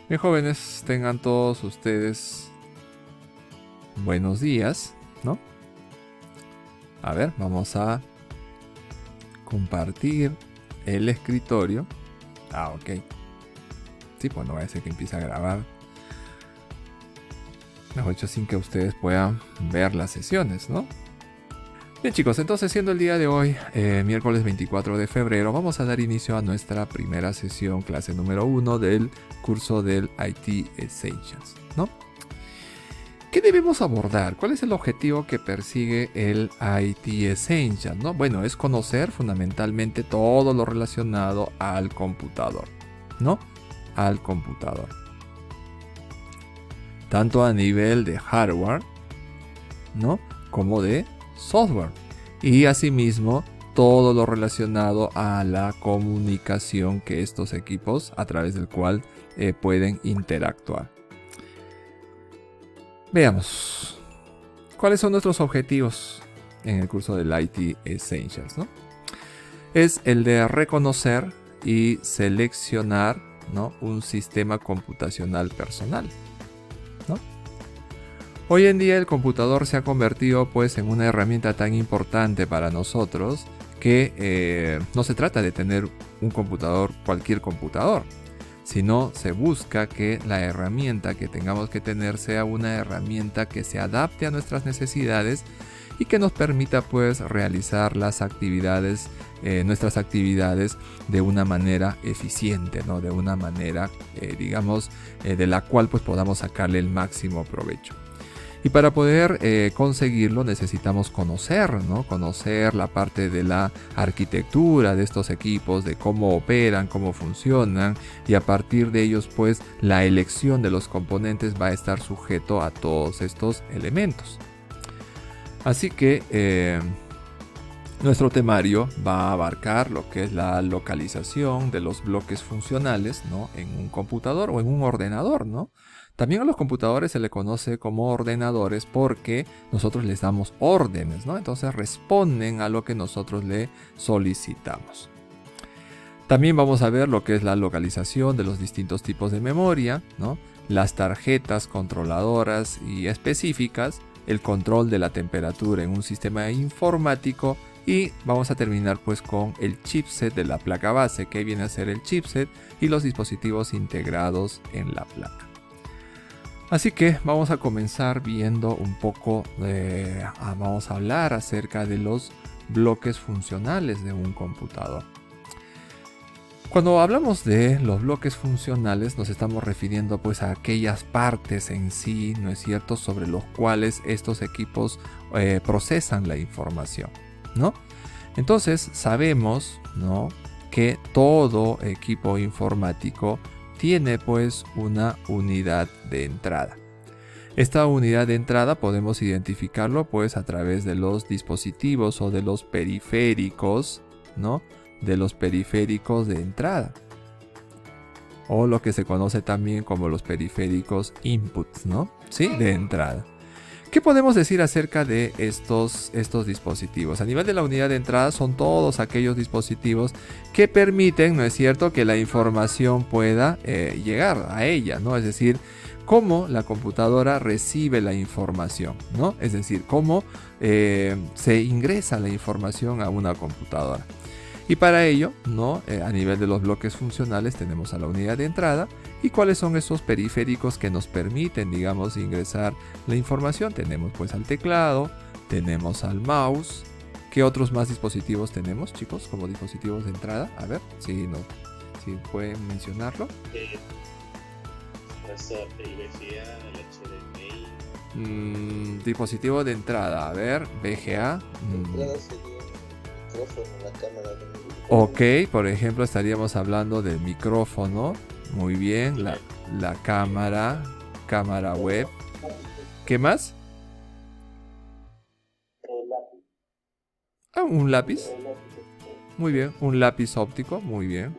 Bien, jóvenes, tengan todos ustedes buenos días, ¿no? A ver, vamos a compartir el escritorio. Ah, ok. Sí, pues no va a ser que empiece a grabar. Mejor dicho, sin que ustedes puedan ver las sesiones, ¿no? Bien, chicos, entonces siendo el día de hoy, miércoles 24 de febrero, vamos a dar inicio a nuestra primera sesión, clase número 1 del curso del IT Essentials, ¿no? ¿Qué debemos abordar? ¿Cuál es el objetivo que persigue el IT Essentials, ¿no? Bueno, es conocer fundamentalmente todo lo relacionado al computador, ¿no? Al computador. Tanto a nivel de hardware, ¿no? Como de software. Y asimismo, todo lo relacionado a la comunicación que estos equipos, a través del cual pueden interactuar. Veamos. ¿Cuáles son nuestros objetivos en el curso del IT Essentials, ¿no? Es el de reconocer y seleccionar, ¿no? Un sistema computacional personal, ¿no? Hoy en día el computador se ha convertido pues en una herramienta tan importante para nosotros que no se trata de tener un computador, cualquier computador, sino se busca que la herramienta que tengamos que tener sea una herramienta que se adapte a nuestras necesidades y que nos permita pues realizar las actividades, nuestras actividades de una manera eficiente, ¿no? De una manera, digamos, de la cual pues podamos sacarle el máximo provecho. Y para poder conseguirlo necesitamos conocer, ¿no? Conocer la parte de la arquitectura de estos equipos, de cómo operan, cómo funcionan, y a partir de ellos pues la elección de los componentes va a estar sujeto a todos estos elementos. Así que nuestro temario va a abarcar lo que es la localización de los bloques funcionales, ¿no? En un computador o en un ordenador, ¿no? También a los computadores se le conoce como ordenadores porque nosotros les damos órdenes, ¿no? Entonces responden a lo que nosotros le solicitamos. También vamos a ver lo que es la localización de los distintos tipos de memoria, ¿no? Las tarjetas controladoras y específicas, el control de la temperatura en un sistema informático, y vamos a terminar pues con el chipset de la placa base, que viene a ser el chipset, y los dispositivos integrados en la placa. Así que vamos a comenzar viendo un poco, vamos a hablar acerca de los bloques funcionales de un computador. Cuando hablamos de los bloques funcionales nos estamos refiriendo pues a aquellas partes en sí, ¿no es cierto?, sobre los cuales estos equipos procesan la información, ¿no? Entonces sabemos, ¿no?, que todo equipo informático tiene pues una unidad de entrada. Esta unidad de entrada podemos identificarlo pues a través de los dispositivos o de los periféricos, ¿no?, de los periféricos de entrada, o lo que se conoce también como los periféricos inputs, ¿no? Sí, de entrada. ¿Qué podemos decir acerca de estos dispositivos? A nivel de la unidad de entrada son todos aquellos dispositivos que permiten, ¿no es cierto?, que la información pueda llegar a ella, ¿no? Es decir, cómo la computadora recibe la información, ¿no? Es decir, cómo se ingresa la información a una computadora. Y para ello, ¿no?, a nivel de los bloques funcionales tenemos a la unidad de entrada. ¿Y cuáles son esos periféricos que nos permiten, digamos, ingresar la información? Tenemos pues al teclado, tenemos al mouse. ¿Qué otros más dispositivos tenemos, chicos, como dispositivos de entrada? A ver, si pueden mencionarlo. Dispositivo de entrada, a ver, VGA. Ok, por ejemplo estaríamos hablando del micrófono. Muy bien, la cámara web. ¿Qué más? Ah, un lápiz. Muy bien, un lápiz óptico, muy bien.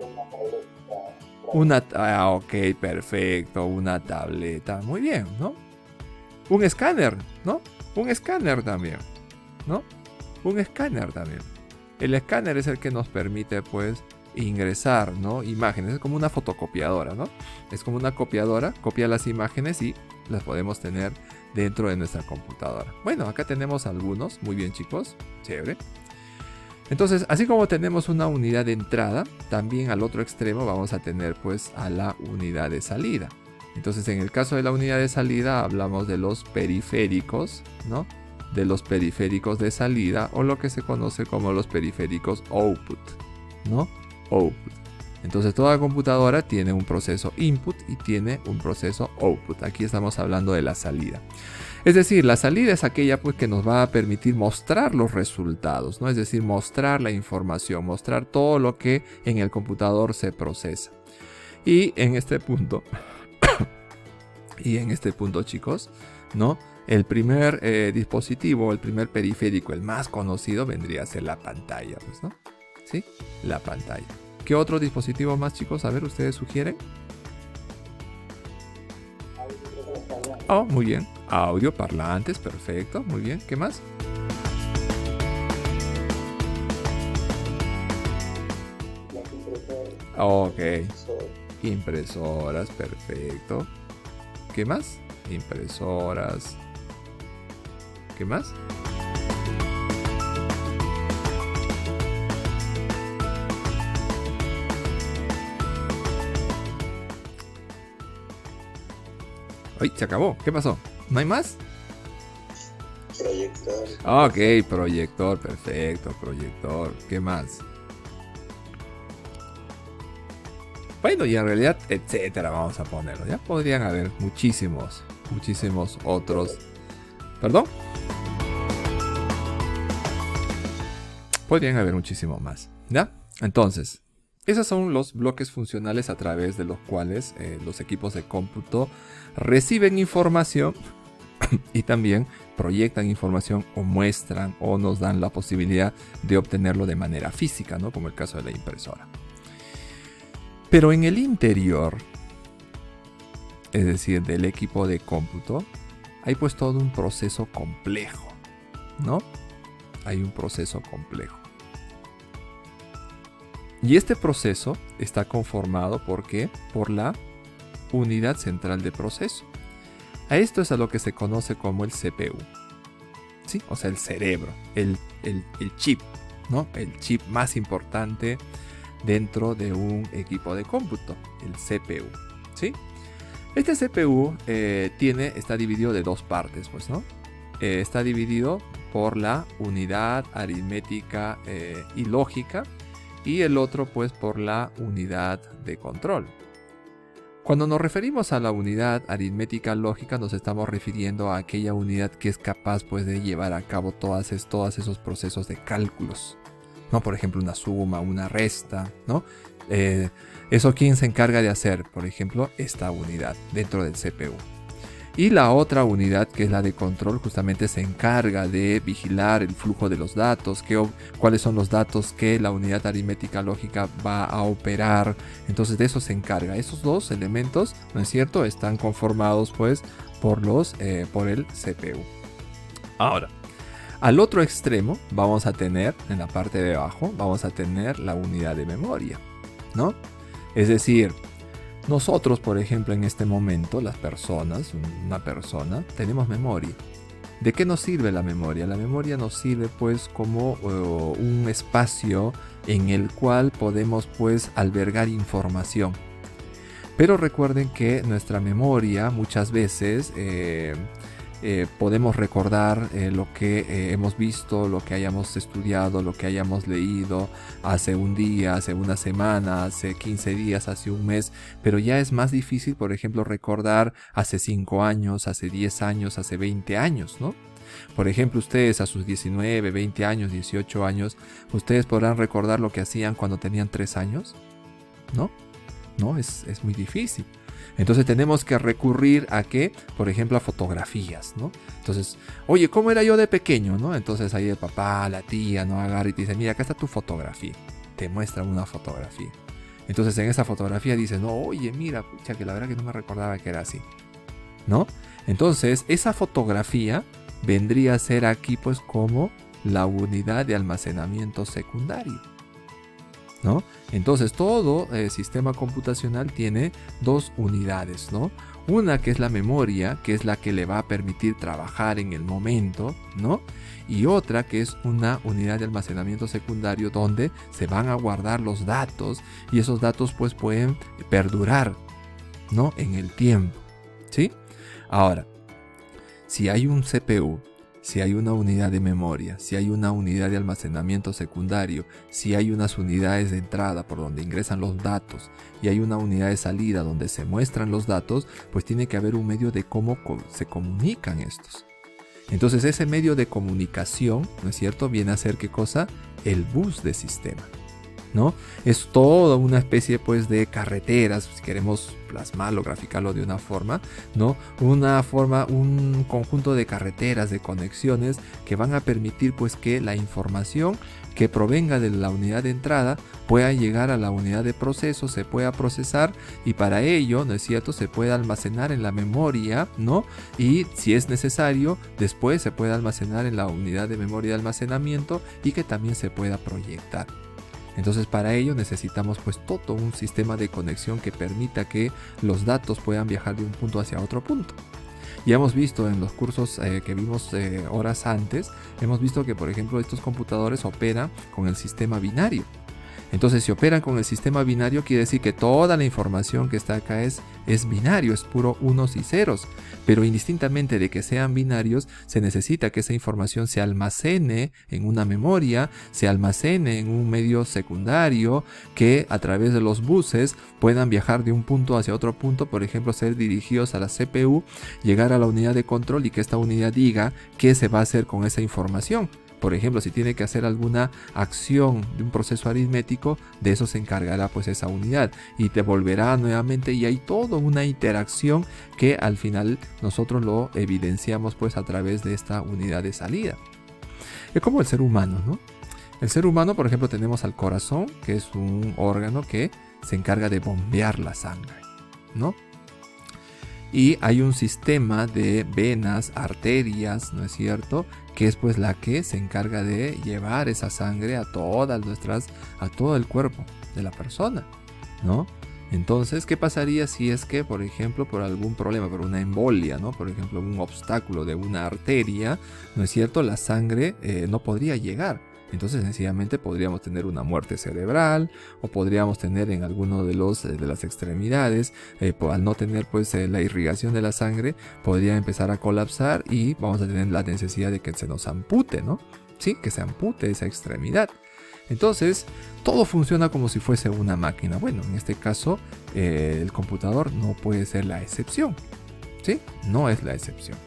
Ok, perfecto, una tableta, muy bien, ¿no? Un escáner, ¿no? Un escáner también, ¿no? Un escáner también. El escáner es el que nos permite pues ingresar, ¿no? Imágenes. Es como una fotocopiadora, ¿no? Es como una copiadora, copia las imágenes y las podemos tener dentro de nuestra computadora. Bueno, acá tenemos algunos. Muy bien, chicos. Chévere. Entonces, así como tenemos una unidad de entrada, también al otro extremo vamos a tener pues a la unidad de salida. Entonces, en el caso de la unidad de salida hablamos de los periféricos, ¿no? De los periféricos de salida, o lo que se conoce como los periféricos output, ¿no? Output. Entonces, toda computadora tiene un proceso input y tiene un proceso output. Aquí estamos hablando de la salida. Es decir, la salida es aquella pues, que nos va a permitir mostrar los resultados, ¿no? Es decir, mostrar la información, mostrar todo lo que en el computador se procesa. Y en este punto, chicos, ¿no? El primer dispositivo, el primer periférico, el más conocido, vendría a ser la pantalla, pues, ¿no? ¿Sí? La pantalla. ¿Qué otro dispositivo más, chicos? A ver, ¿ustedes sugieren? Oh, muy bien. Audio, parlantes, perfecto. Muy bien. ¿Qué más? Ok. Impresoras, perfecto. ¿Qué más? Impresoras. ¿Qué más? ¡Ay! Se acabó. ¿Qué pasó? ¿No hay más? Proyector. Ok, proyector, perfecto, proyector. ¿Qué más? Bueno, y en realidad, etcétera, vamos a ponerlo. Ya podrían haber muchísimos otros. ¿Perdón? Podrían haber muchísimo más. ¿Ya? Entonces, esos son los bloques funcionales a través de los cuales los equipos de cómputo reciben información y también proyectan información o muestran o nos dan la posibilidad de obtenerlo de manera física, ¿no? Como el caso de la impresora. Pero en el interior, es decir, del equipo de cómputo, hay pues todo un proceso complejo, ¿no? Hay un proceso complejo. Y este proceso está conformado ¿por qué? Por la unidad central de proceso. A esto es a lo que se conoce como el CPU. ¿Sí? O sea, el cerebro, el chip, ¿no? El chip más importante dentro de un equipo de cómputo, el CPU. ¿Sí? Este CPU está dividido de dos partes, pues, ¿no? Está dividido por la unidad aritmética y lógica, y el otro pues por la unidad de control. Cuando nos referimos a la unidad aritmética lógica, nos estamos refiriendo a aquella unidad que es capaz pues de llevar a cabo todos esos procesos de cálculos, ¿no? Por ejemplo, una suma, una resta, ¿no? Eso, ¿quién se encarga de hacer? Por ejemplo, esta unidad dentro del CPU. Y la otra unidad, que es la de control, justamente se encarga de vigilar el flujo de los datos, cuáles son los datos que la unidad aritmética lógica va a operar. Entonces de eso se encarga. Esos dos elementos, ¿no es cierto?, están conformados pues por el CPU. Ahora, al otro extremo vamos a tener, en la parte de abajo, vamos a tener la unidad de memoria, ¿no? Es decir, nosotros, por ejemplo, en este momento, las personas, una persona, tenemos memoria. ¿De qué nos sirve la memoria? La memoria nos sirve pues como un espacio en el cual podemos pues albergar información. Pero recuerden que nuestra memoria muchas veces podemos recordar lo que hemos visto, lo que hayamos estudiado, lo que hayamos leído hace un día, hace una semana, hace 15 días, hace un mes, pero ya es más difícil, por ejemplo, recordar hace 5 años, hace 10 años, hace 20 años, ¿no? Por ejemplo, ustedes a sus 19, 20 años, 18 años, ¿ustedes podrán recordar lo que hacían cuando tenían 3 años? ¿No? No, es muy difícil. Entonces tenemos que recurrir a ¿qué? Por ejemplo, a fotografías, ¿no? Entonces, oye, ¿cómo era yo de pequeño, no? Entonces ahí el papá, la tía, ¿no? Agarra y te dice, mira, acá está tu fotografía. Te muestra una fotografía. Entonces en esa fotografía dices, no, oye, mira, pucha, que la verdad que no me recordaba que era así, ¿no? Entonces esa fotografía vendría a ser aquí pues como la unidad de almacenamiento secundario. ¿no? Entonces todo sistema computacional tiene dos unidades, ¿no? Una que es la memoria, que es la que le va a permitir trabajar en el momento, ¿no? Y otra que es una unidad de almacenamiento secundario donde se van a guardar los datos y esos datos pues pueden perdurar, ¿no? En el tiempo, ¿sí? Ahora, si hay un CPU, si hay una unidad de memoria, si hay una unidad de almacenamiento secundario, si hay unas unidades de entrada por donde ingresan los datos y hay una unidad de salida donde se muestran los datos, pues tiene que haber un medio de cómo se comunican estos. Entonces ese medio de comunicación, ¿no es cierto?, viene a ser ¿qué cosa? El bus de sistema, ¿no? Es toda una especie pues de carreteras, si queremos plasmarlo, graficarlo de una forma, ¿no? Un conjunto de carreteras, de conexiones que van a permitir pues que la información que provenga de la unidad de entrada pueda llegar a la unidad de proceso, se pueda procesar y para ello, ¿no es cierto?, se puede almacenar en la memoria, ¿no? Y si es necesario, después se puede almacenar en la unidad de memoria de almacenamiento y que también se pueda proyectar. Entonces para ello necesitamos pues todo un sistema de conexión que permita que los datos puedan viajar de un punto hacia otro punto. Ya hemos visto en los cursos que vimos horas antes, hemos visto que por ejemplo estos computadores operan con el sistema binario. Entonces si operan con el sistema binario quiere decir que toda la información que está acá es binario, es puro unos y ceros. Pero indistintamente de que sean binarios, se necesita que esa información se almacene en una memoria, se almacene en un medio secundario, que a través de los buses puedan viajar de un punto hacia otro punto, por ejemplo ser dirigidos a la CPU, llegar a la unidad de control y que esta unidad diga qué se va a hacer con esa información. Por ejemplo, si tiene que hacer alguna acción de un proceso aritmético, de eso se encargará pues esa unidad y devolverá nuevamente y hay toda una interacción que al final nosotros lo evidenciamos pues a través de esta unidad de salida. Es como el ser humano, ¿no? El ser humano, por ejemplo, tenemos al corazón, que es un órgano que se encarga de bombear la sangre, ¿no? Y hay un sistema de venas, arterias, ¿no es cierto?, que es pues la que se encarga de llevar esa sangre a todo el cuerpo de la persona, ¿no? Entonces, ¿qué pasaría si es que, por ejemplo, por algún problema, por una embolia, ¿no? Por ejemplo, un obstáculo de una arteria, ¿no es cierto?, la sangre no podría llegar. Entonces sencillamente podríamos tener una muerte cerebral o podríamos tener en alguno de las extremidades, al no tener pues la irrigación de la sangre, podría empezar a colapsar y vamos a tener la necesidad de que se nos ampute, ¿no? Sí, que se ampute esa extremidad. Entonces todo funciona como si fuese una máquina. Bueno, en este caso el computador no puede ser la excepción, ¿sí? No es la excepción.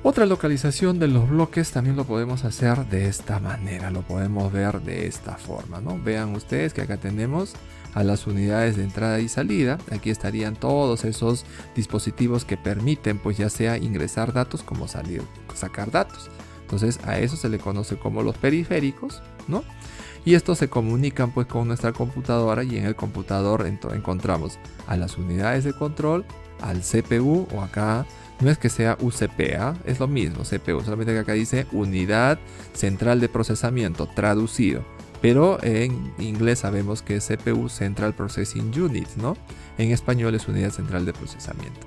Otra localización de los bloques también lo podemos hacer de esta manera, lo podemos ver de esta forma, ¿no? Vean ustedes que acá tenemos a las unidades de entrada y salida. Aquí estarían todos esos dispositivos que permiten pues ya sea ingresar datos como sacar datos. Entonces a eso se le conoce como los periféricos, ¿no? Y estos se comunican pues con nuestra computadora y en el computador encontramos a las unidades de control, al CPU o acá no es que sea UCP, es lo mismo, CPU, solamente que acá dice unidad central de procesamiento traducido, pero en inglés sabemos que es CPU, Central Processing Unit, ¿no? En español es unidad central de procesamiento.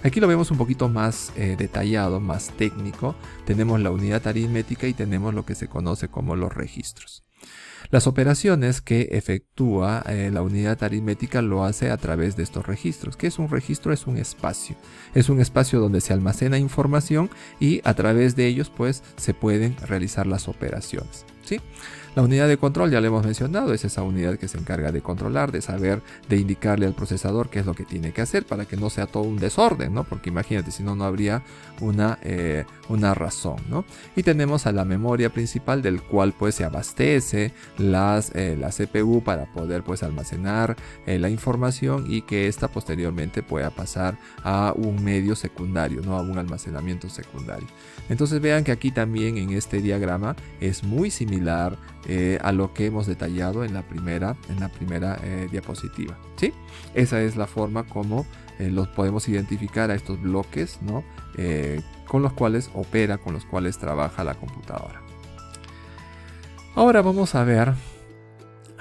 Aquí lo vemos un poquito más detallado, más técnico. Tenemos la unidad aritmética y tenemos lo que se conoce como los registros. Las operaciones que efectúa la unidad aritmética lo hace a través de estos registros. ¿Qué es un registro? Es un espacio. Es un espacio donde se almacena información y a través de ellos pues se pueden realizar las operaciones, ¿sí? La unidad de control ya lo hemos mencionado, es esa unidad que se encarga de controlar, de saber, de indicarle al procesador qué es lo que tiene que hacer para que no sea todo un desorden, ¿no? Porque imagínate, si no, no habría una razón, ¿no? Y tenemos a la memoria principal del cual pues se abastece la CPU para poder pues almacenar la información y que ésta posteriormente pueda pasar a un medio secundario, ¿no? A un almacenamiento secundario. Entonces vean que aquí también en este diagrama es muy similar a lo que hemos detallado en la primera diapositiva, ¿sí? Esa es la forma como los podemos identificar a estos bloques, ¿no? Con los cuales opera, con los cuales trabaja la computadora. Ahora vamos a ver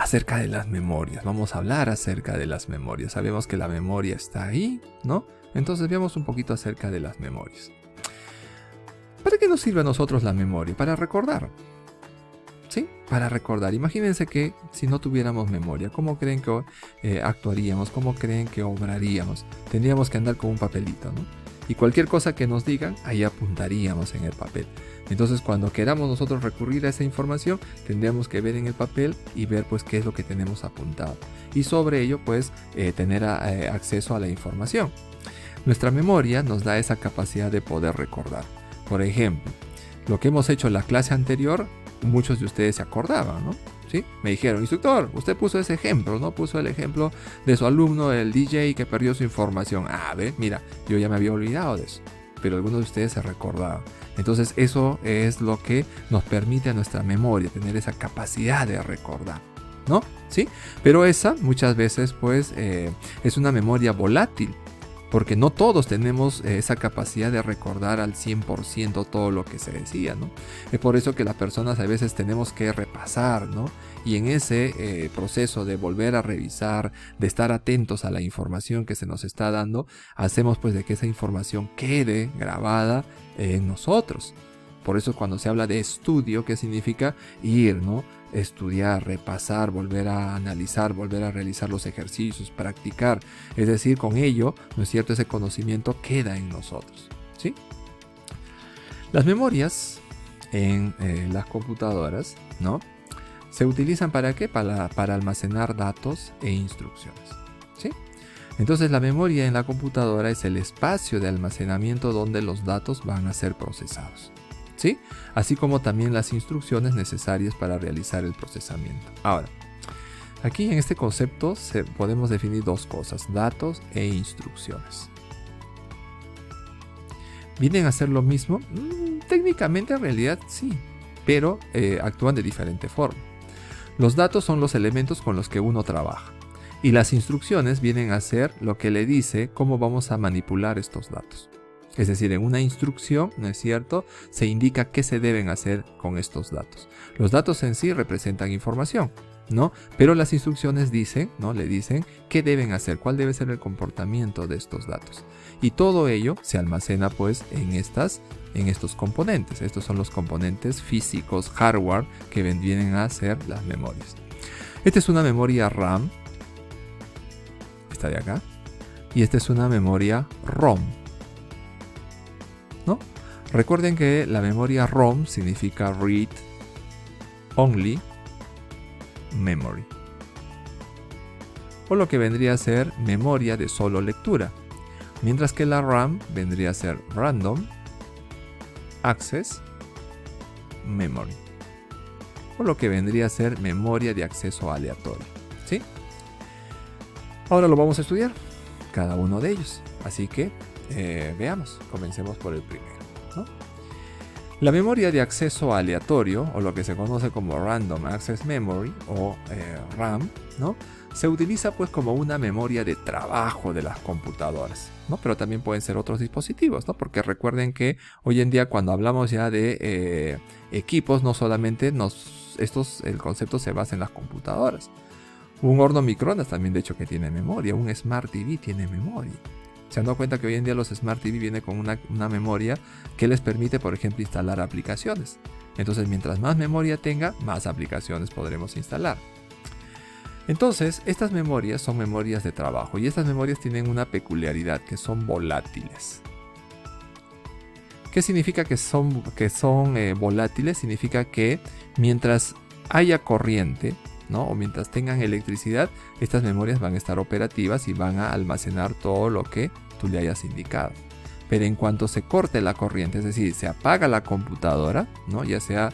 acerca de las memorias. Vamos a hablar acerca de las memorias. Sabemos que la memoria está ahí, ¿no? Entonces veamos un poquito acerca de las memorias. ¿Para qué nos sirve a nosotros la memoria? Para recordar. ¿Sí? Para recordar. Imagínense que si no tuviéramos memoria, ¿cómo creen que actuaríamos? ¿Cómo creen que obraríamos? Tendríamos que andar con un papelito, ¿no? Y cualquier cosa que nos digan, ahí apuntaríamos en el papel. Entonces, cuando queramos nosotros recurrir a esa información, tendríamos que ver en el papel y ver pues qué es lo que tenemos apuntado. Y sobre ello, pues, tener acceso a la información. Nuestra memoria nos da esa capacidad de poder recordar. Por ejemplo, lo que hemos hecho en la clase anterior, muchos de ustedes se acordaban, ¿no? ¿Sí? Me dijeron, instructor, usted puso ese ejemplo, ¿no? Puso el ejemplo de su alumno, el DJ, que perdió su información. Ah, ve, mira, yo ya me había olvidado de eso, pero algunos de ustedes se recordaban. Entonces eso es lo que nos permite a nuestra memoria tener esa capacidad de recordar, ¿no? ¿Sí? Pero esa muchas veces pues es una memoria volátil, porque no todos tenemos esa capacidad de recordar al 100% todo lo que se decía, ¿no? Es por eso que las personas a veces tenemos que repasar, ¿no? Y en ese proceso de volver a revisar, de estar atentos a la información que se nos está dando, hacemos pues de que esa información quede grabada en nosotros. Por eso cuando se habla de estudio, ¿qué significa? Ir, ¿no? Estudiar, repasar, volver a analizar, volver a realizar los ejercicios, practicar. Es decir, con ello, ¿no es cierto?, ese conocimiento queda en nosotros, ¿sí? Las memorias en las computadoras, ¿no?, se utilizan ¿para qué? Para almacenar datos e instrucciones, ¿sí? Entonces la memoria en la computadora es el espacio de almacenamiento donde los datos van a ser procesados, ¿sí? Así como también las instrucciones necesarias para realizar el procesamiento. Ahora, aquí en este concepto podemos definir dos cosas, datos e instrucciones. ¿Vienen a ser lo mismo? Técnicamente en realidad sí, pero actúan de diferente forma. Los datos son los elementos con los que uno trabaja y las instrucciones vienen a ser lo que le dice cómo vamos a manipular estos datos. Es decir, en una instrucción, ¿no es cierto?, se indica qué se deben hacer con estos datos. Los datos en sí representan información, ¿no? Pero las instrucciones dicen, ¿no?, le dicen qué deben hacer, cuál debe ser el comportamiento de estos datos. Y todo ello se almacena pues en estos componentes. Estos son los componentes físicos, hardware, que vienen a ser las memorias. Esta es una memoria RAM, esta de acá, y esta es una memoria ROM, ¿no? Recuerden que la memoria ROM significa Read Only Memory, o lo que vendría a ser memoria de solo lectura, mientras que la RAM vendría a ser Random Access Memory, o lo que vendría a ser memoria de acceso aleatorio, ¿sí? Ahora lo vamos a estudiar, cada uno de ellos, así que veamos, comencemos por el primero, ¿no? La memoria de acceso aleatorio, o lo que se conoce como Random Access Memory, o RAM, ¿no?, se utiliza pues como una memoria de trabajo de las computadoras, ¿no? Pero también pueden ser otros dispositivos, ¿no? Porque recuerden que hoy en día cuando hablamos ya de equipos, no solamente el concepto se basa en las computadoras. Un horno microondas también de hecho que tiene memoria, un Smart TV tiene memoria. Se han dado cuenta que hoy en día los Smart TV vienen con una memoria que les permite, por ejemplo, instalar aplicaciones. Entonces, mientras más memoria tenga, más aplicaciones podremos instalar. Entonces, estas memorias son memorias de trabajo y estas memorias tienen una peculiaridad, que son volátiles. ¿Qué significa que son volátiles? Significa que mientras haya corriente, ¿no?, o mientras tengan electricidad, estas memorias van a estar operativas y van a almacenar todo lo que tú le hayas indicado. Pero en cuanto se corte la corriente, es decir, se apaga la computadora, ¿no?, ya sea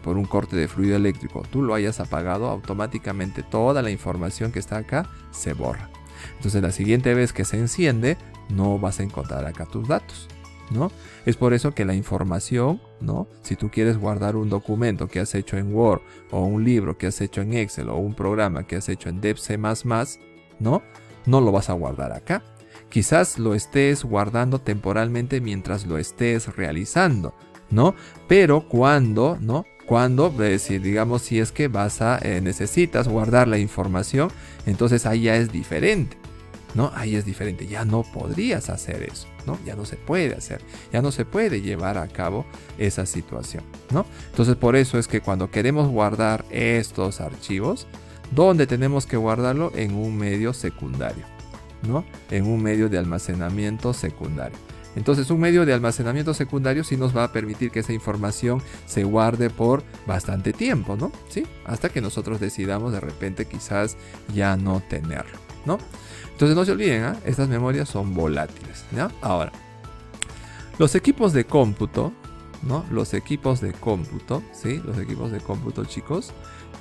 por un corte de fluido eléctrico, tú lo hayas apagado, automáticamente toda la información que está acá se borra. Entonces la siguiente vez que se enciende, no vas a encontrar acá tus datos, ¿no? Es por eso que la información, ¿no?, si tú quieres guardar un documento que has hecho en Word, o un libro que has hecho en Excel, o un programa que has hecho en Dev C++, ¿no?, no lo vas a guardar acá. Quizás lo estés guardando temporalmente mientras lo estés realizando, ¿no? Pero cuando Cuando, si digamos, si es que necesitas guardar la información, entonces ahí ya es diferente, ¿no? Ahí es diferente, ya no podrías hacer eso, ¿no? Ya no se puede hacer, ya no se puede llevar a cabo esa situación, ¿no? Entonces por eso es que cuando queremos guardar estos archivos, ¿dónde tenemos que guardarlo? En un medio secundario, ¿no? En un medio de almacenamiento secundario. Entonces un medio de almacenamiento secundario sí nos va a permitir que esa información se guarde por bastante tiempo, ¿no? ¿Sí? Hasta que nosotros decidamos de repente quizás ya no tenerlo, ¿no? Entonces no se olviden, estas memorias son volátiles, ¿ya? Ahora, los equipos de cómputo, ¿no? Los equipos de cómputo, ¿sí? Los equipos de cómputo, chicos,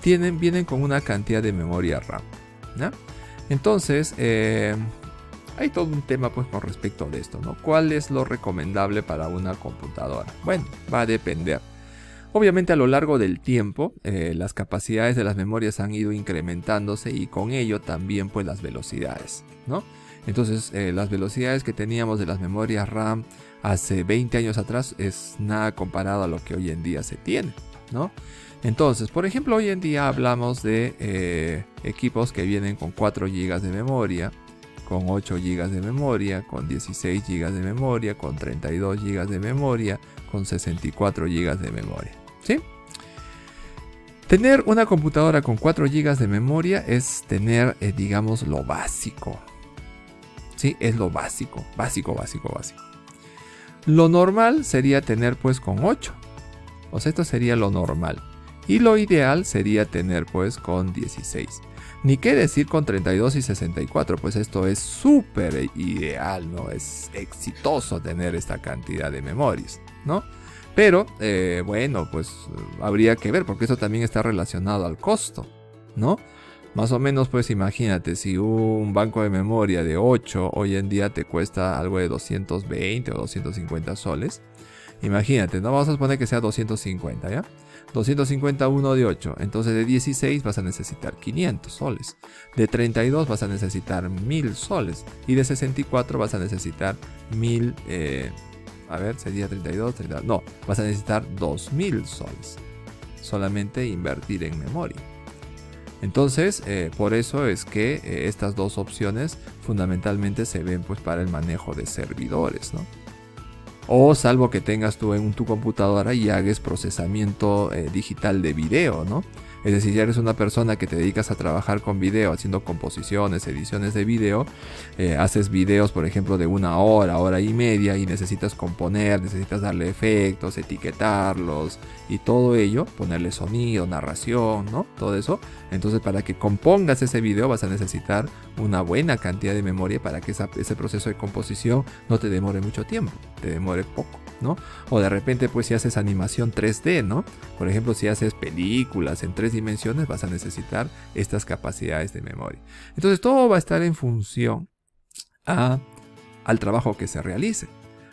vienen con una cantidad de memoria RAM, ¿ya? Entonces, hay todo un tema pues con respecto a esto, ¿no? ¿Cuál es lo recomendable para una computadora? Bueno, va a depender. Obviamente a lo largo del tiempo las capacidades de las memorias han ido incrementándose y con ello también pues las velocidades, ¿no? Entonces las velocidades que teníamos de las memorias RAM hace 20 años atrás es nada comparado a lo que hoy en día se tiene, ¿no? Entonces, por ejemplo, hoy en día hablamos de equipos que vienen con 4 GB de memoria, con 8 GB de memoria, con 16 GB de memoria, con 32 GB de memoria, con 64 GB de memoria, ¿sí? Tener una computadora con 4 GB de memoria es tener, digamos, lo básico, ¿sí? Es lo básico, básico. Lo normal sería tener pues con 8, o sea, esto sería lo normal. Y lo ideal sería tener pues con 16. Ni qué decir con 32 y 64, pues esto es súper ideal, ¿no? Es exitoso tener esta cantidad de memorias, ¿no? Pero, bueno, pues habría que ver, porque eso también está relacionado al costo, ¿no? Más o menos, pues imagínate, si un banco de memoria de 8 hoy en día te cuesta algo de 220 o 250 soles. Imagínate, no vamos a suponer que sea 250, ¿ya? 250 uno de 8, entonces de 16 vas a necesitar 500 soles, de 32 vas a necesitar 1000 soles y de 64 vas a necesitar 1000, a ver, sería 32, no, vas a necesitar 2000 soles, solamente invertir en memoria. Entonces, por eso es que estas dos opciones fundamentalmente se ven pues para el manejo de servidores, ¿no? O salvo que tengas tú en tu computadora y hagas procesamiento digital de video, ¿no? Es decir, si eres una persona que te dedicas a trabajar con video, haciendo composiciones, ediciones de video, haces videos, por ejemplo, de 1 hora, hora y media y necesitas componer, necesitas darle efectos, etiquetarlos y todo ello, ponerle sonido, narración, ¿no? Todo eso. Entonces, para que compongas ese video vas a necesitar una buena cantidad de memoria para que ese proceso de composición no te demore mucho tiempo, te demore poco, ¿no? O de repente, pues si haces animación 3D, ¿no? Por ejemplo, si haces películas en 3 dimensiones, vas a necesitar estas capacidades de memoria. Entonces, todo va a estar en función al trabajo que se realice.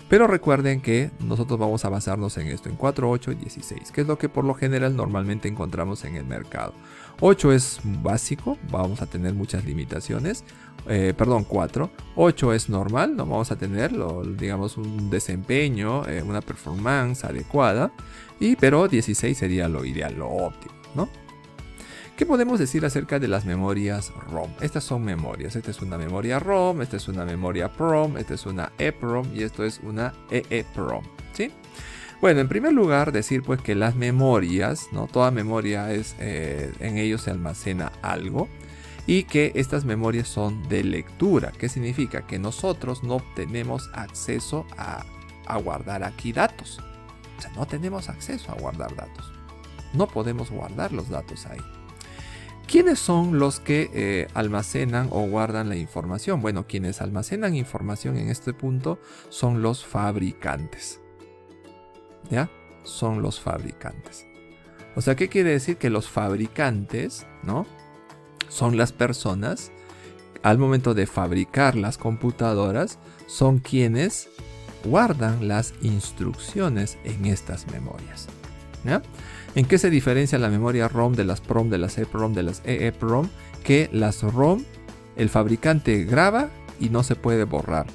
Pero recuerden que nosotros vamos a basarnos en esto, en 4, 8 y 16, que es lo que por lo general normalmente encontramos en el mercado. 8 es básico, vamos a tener muchas limitaciones. 4. 8 es normal, no vamos a tener, digamos, un desempeño, una performance adecuada. Pero 16 sería lo ideal, lo óptimo, ¿no? ¿Qué podemos decir acerca de las memorias ROM? Estas son memorias. Esta es una memoria ROM, esta es una memoria PROM, esta es una EPROM y esto es una EEPROM, ¿sí? Bueno, en primer lugar decir pues que las memorias, ¿no? Toda memoria es, en ellos se almacena algo y que estas memorias son de lectura. ¿Qué significa? Que nosotros no tenemos acceso a guardar aquí datos. O sea, no tenemos acceso a guardar datos. No podemos guardar los datos ahí. ¿Quiénes son los que almacenan o guardan la información? Bueno, quienes almacenan información en este punto son los fabricantes. ¿Ya? Son los fabricantes. O sea, ¿qué quiere decir? Que los fabricantes, ¿no? Son las personas, al momento de fabricar las computadoras, son quienes guardan las instrucciones en estas memorias. ¿Ya? ¿En qué se diferencia la memoria ROM de las PROM, de las EPROM, de las EEPROM? Que las ROM, el fabricante graba y no se puede borrar.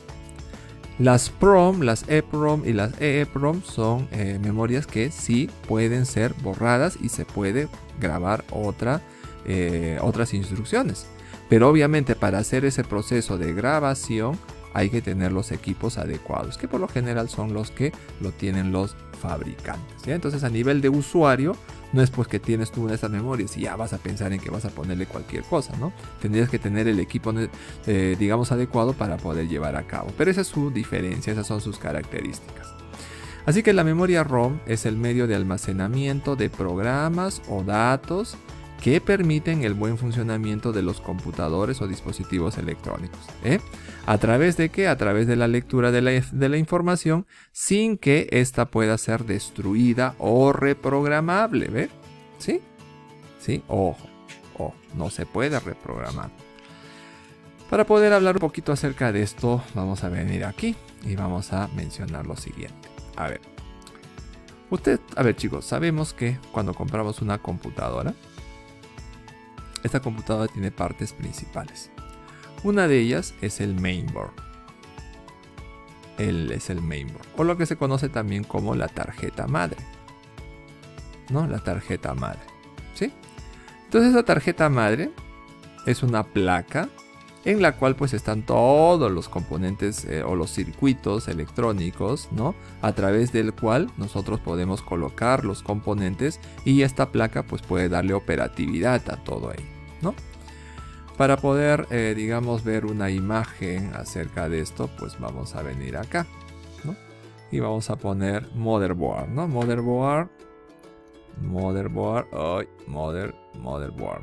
Las PROM, las EPROM y las EEPROM son memorias que sí pueden ser borradas y se puede grabar otras instrucciones. Pero obviamente para hacer ese proceso de grabación hay que tener los equipos adecuados, que por lo general son los que lo tienen los fabricantes, ¿ya? Entonces a nivel de usuario, no es pues que tienes tú una de esas memorias y ya vas a pensar en que vas a ponerle cualquier cosa, ¿no? Tendrías que tener el equipo, digamos, adecuado para poder llevar a cabo. Pero esa es su diferencia, esas son sus características. Así que la memoria ROM es el medio de almacenamiento de programas o datos que permiten el buen funcionamiento de los computadores o dispositivos electrónicos. ¿A través de qué? A través de la lectura de la información sin que ésta pueda ser destruida o reprogramable. ¿Ve? ¿Sí? ¿Sí? Ojo, no se puede reprogramar. Para poder hablar un poquito acerca de esto, vamos a venir aquí y vamos a mencionar lo siguiente. A ver chicos, sabemos que cuando compramos una computadora, esta computadora tiene partes principales. Una de ellas es el mainboard. Es el mainboard, o lo que se conoce también como la tarjeta madre. ¿No? La tarjeta madre. ¿Sí? Entonces esa tarjeta madre es una placa en la cual pues están todos los componentes o los circuitos electrónicos, ¿no? A través del cual nosotros podemos colocar los componentes y esta placa pues puede darle operatividad a todo ello, ¿no? Para poder, digamos, ver una imagen acerca de esto, pues vamos a venir acá, ¿no? Y vamos a poner motherboard, ¿no? Motherboard,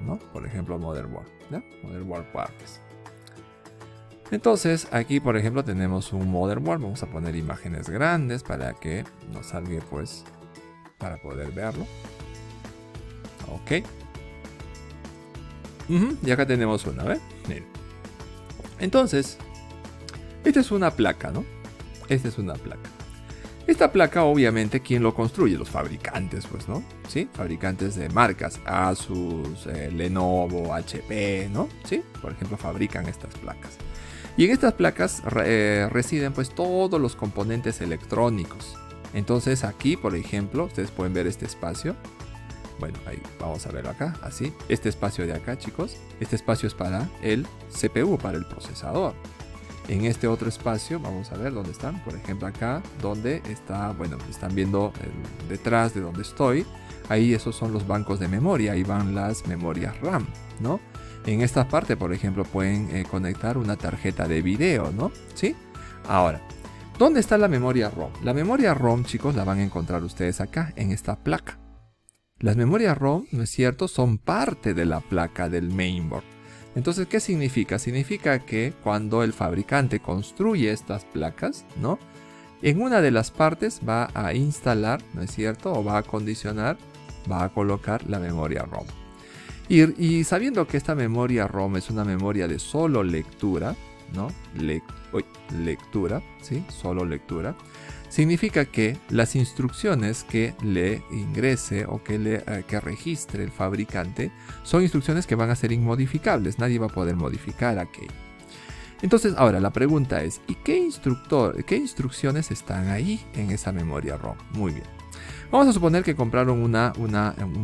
¿no? Por ejemplo, motherboard, ¿ya? Motherboard partes. Entonces aquí por ejemplo tenemos un motherboard, vamos a poner imágenes grandes para que nos salga pues para poder verlo. Ok. Y acá tenemos una, ¿ves? Miren. Entonces, esta es una placa, ¿no? Esta es una placa. Esta placa obviamente, ¿quién lo construye? Los fabricantes, pues, ¿no? ¿Sí? Fabricantes de marcas, Asus, Lenovo, HP, ¿no? ¿Sí? Por ejemplo, fabrican estas placas. Y en estas placas residen pues todos los componentes electrónicos. Entonces aquí, por ejemplo, ustedes pueden ver este espacio. Bueno, ahí vamos a verlo acá, así. Este espacio de acá, chicos, este espacio es para el CPU, para el procesador. En este otro espacio, vamos a ver dónde están. Por ejemplo, acá, donde está, bueno, están viendo detrás de donde estoy. Ahí esos son los bancos de memoria, ahí van las memorias RAM, ¿no? En esta parte, por ejemplo, pueden conectar una tarjeta de video, ¿no? ¿Sí? Ahora, ¿dónde está la memoria ROM? La memoria ROM, chicos, la van a encontrar ustedes acá, en esta placa. Las memorias ROM, ¿no es cierto?, son parte de la placa del mainboard. Entonces, ¿qué significa? Significa que cuando el fabricante construye estas placas, ¿no?, en una de las partes va a instalar, ¿no es cierto?, o va a acondicionar, va a colocar la memoria ROM. Y sabiendo que esta memoria ROM es una memoria de solo lectura, ¿no? Lectura, ¿sí? Solo lectura. Significa que las instrucciones que le ingrese o que registre el fabricante son instrucciones que van a ser inmodificables. Nadie va a poder modificar aquello. Entonces, ahora la pregunta es, ¿y qué instrucciones están ahí en esa memoria ROM? Muy bien. Vamos a suponer que compraron un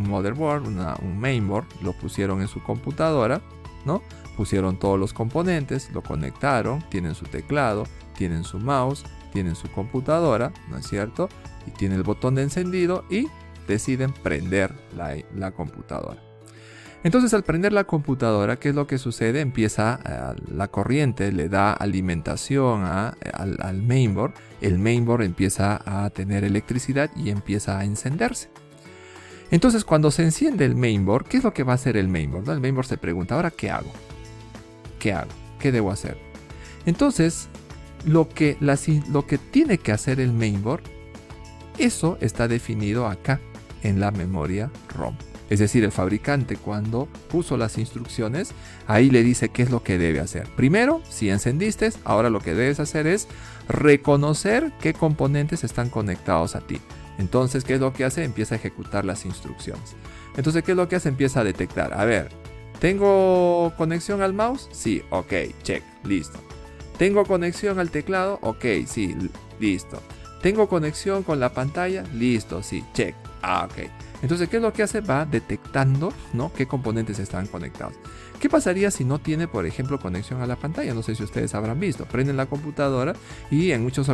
motherboard, un mainboard, lo pusieron en su computadora, ¿no? Pusieron todos los componentes, lo conectaron, tienen su teclado, tienen su mouse, tienen su computadora, ¿no es cierto? Y tiene el botón de encendido y deciden prender la computadora. Entonces, al prender la computadora, ¿qué es lo que sucede? Empieza la corriente, le da alimentación al mainboard. El mainboard empieza a tener electricidad y empieza a encenderse. Entonces, cuando se enciende el mainboard, ¿qué es lo que va a hacer el mainboard? ¿No? El mainboard se pregunta, ¿ahora qué hago? ¿Qué hago? ¿Qué debo hacer? Entonces, lo que tiene que hacer el mainboard, eso está definido acá en la memoria ROM. Es decir, el fabricante cuando puso las instrucciones, ahí le dice qué es lo que debe hacer. Primero, si encendiste, ahora lo que debes hacer es reconocer qué componentes están conectados a ti. Entonces, ¿qué es lo que hace? Empieza a ejecutar las instrucciones. Entonces, ¿qué es lo que hace? Empieza a detectar. A ver, ¿tengo conexión al mouse? Sí, ok, check, listo. ¿Tengo conexión al teclado? Ok, sí, listo. ¿Tengo conexión con la pantalla? Listo, sí, check. Ok. Entonces, ¿qué es lo que hace? Va detectando, ¿no?, qué componentes están conectados. ¿Qué pasaría si no tiene, por ejemplo, conexión a la pantalla? No sé si ustedes habrán visto. Prenden la computadora y en muchos,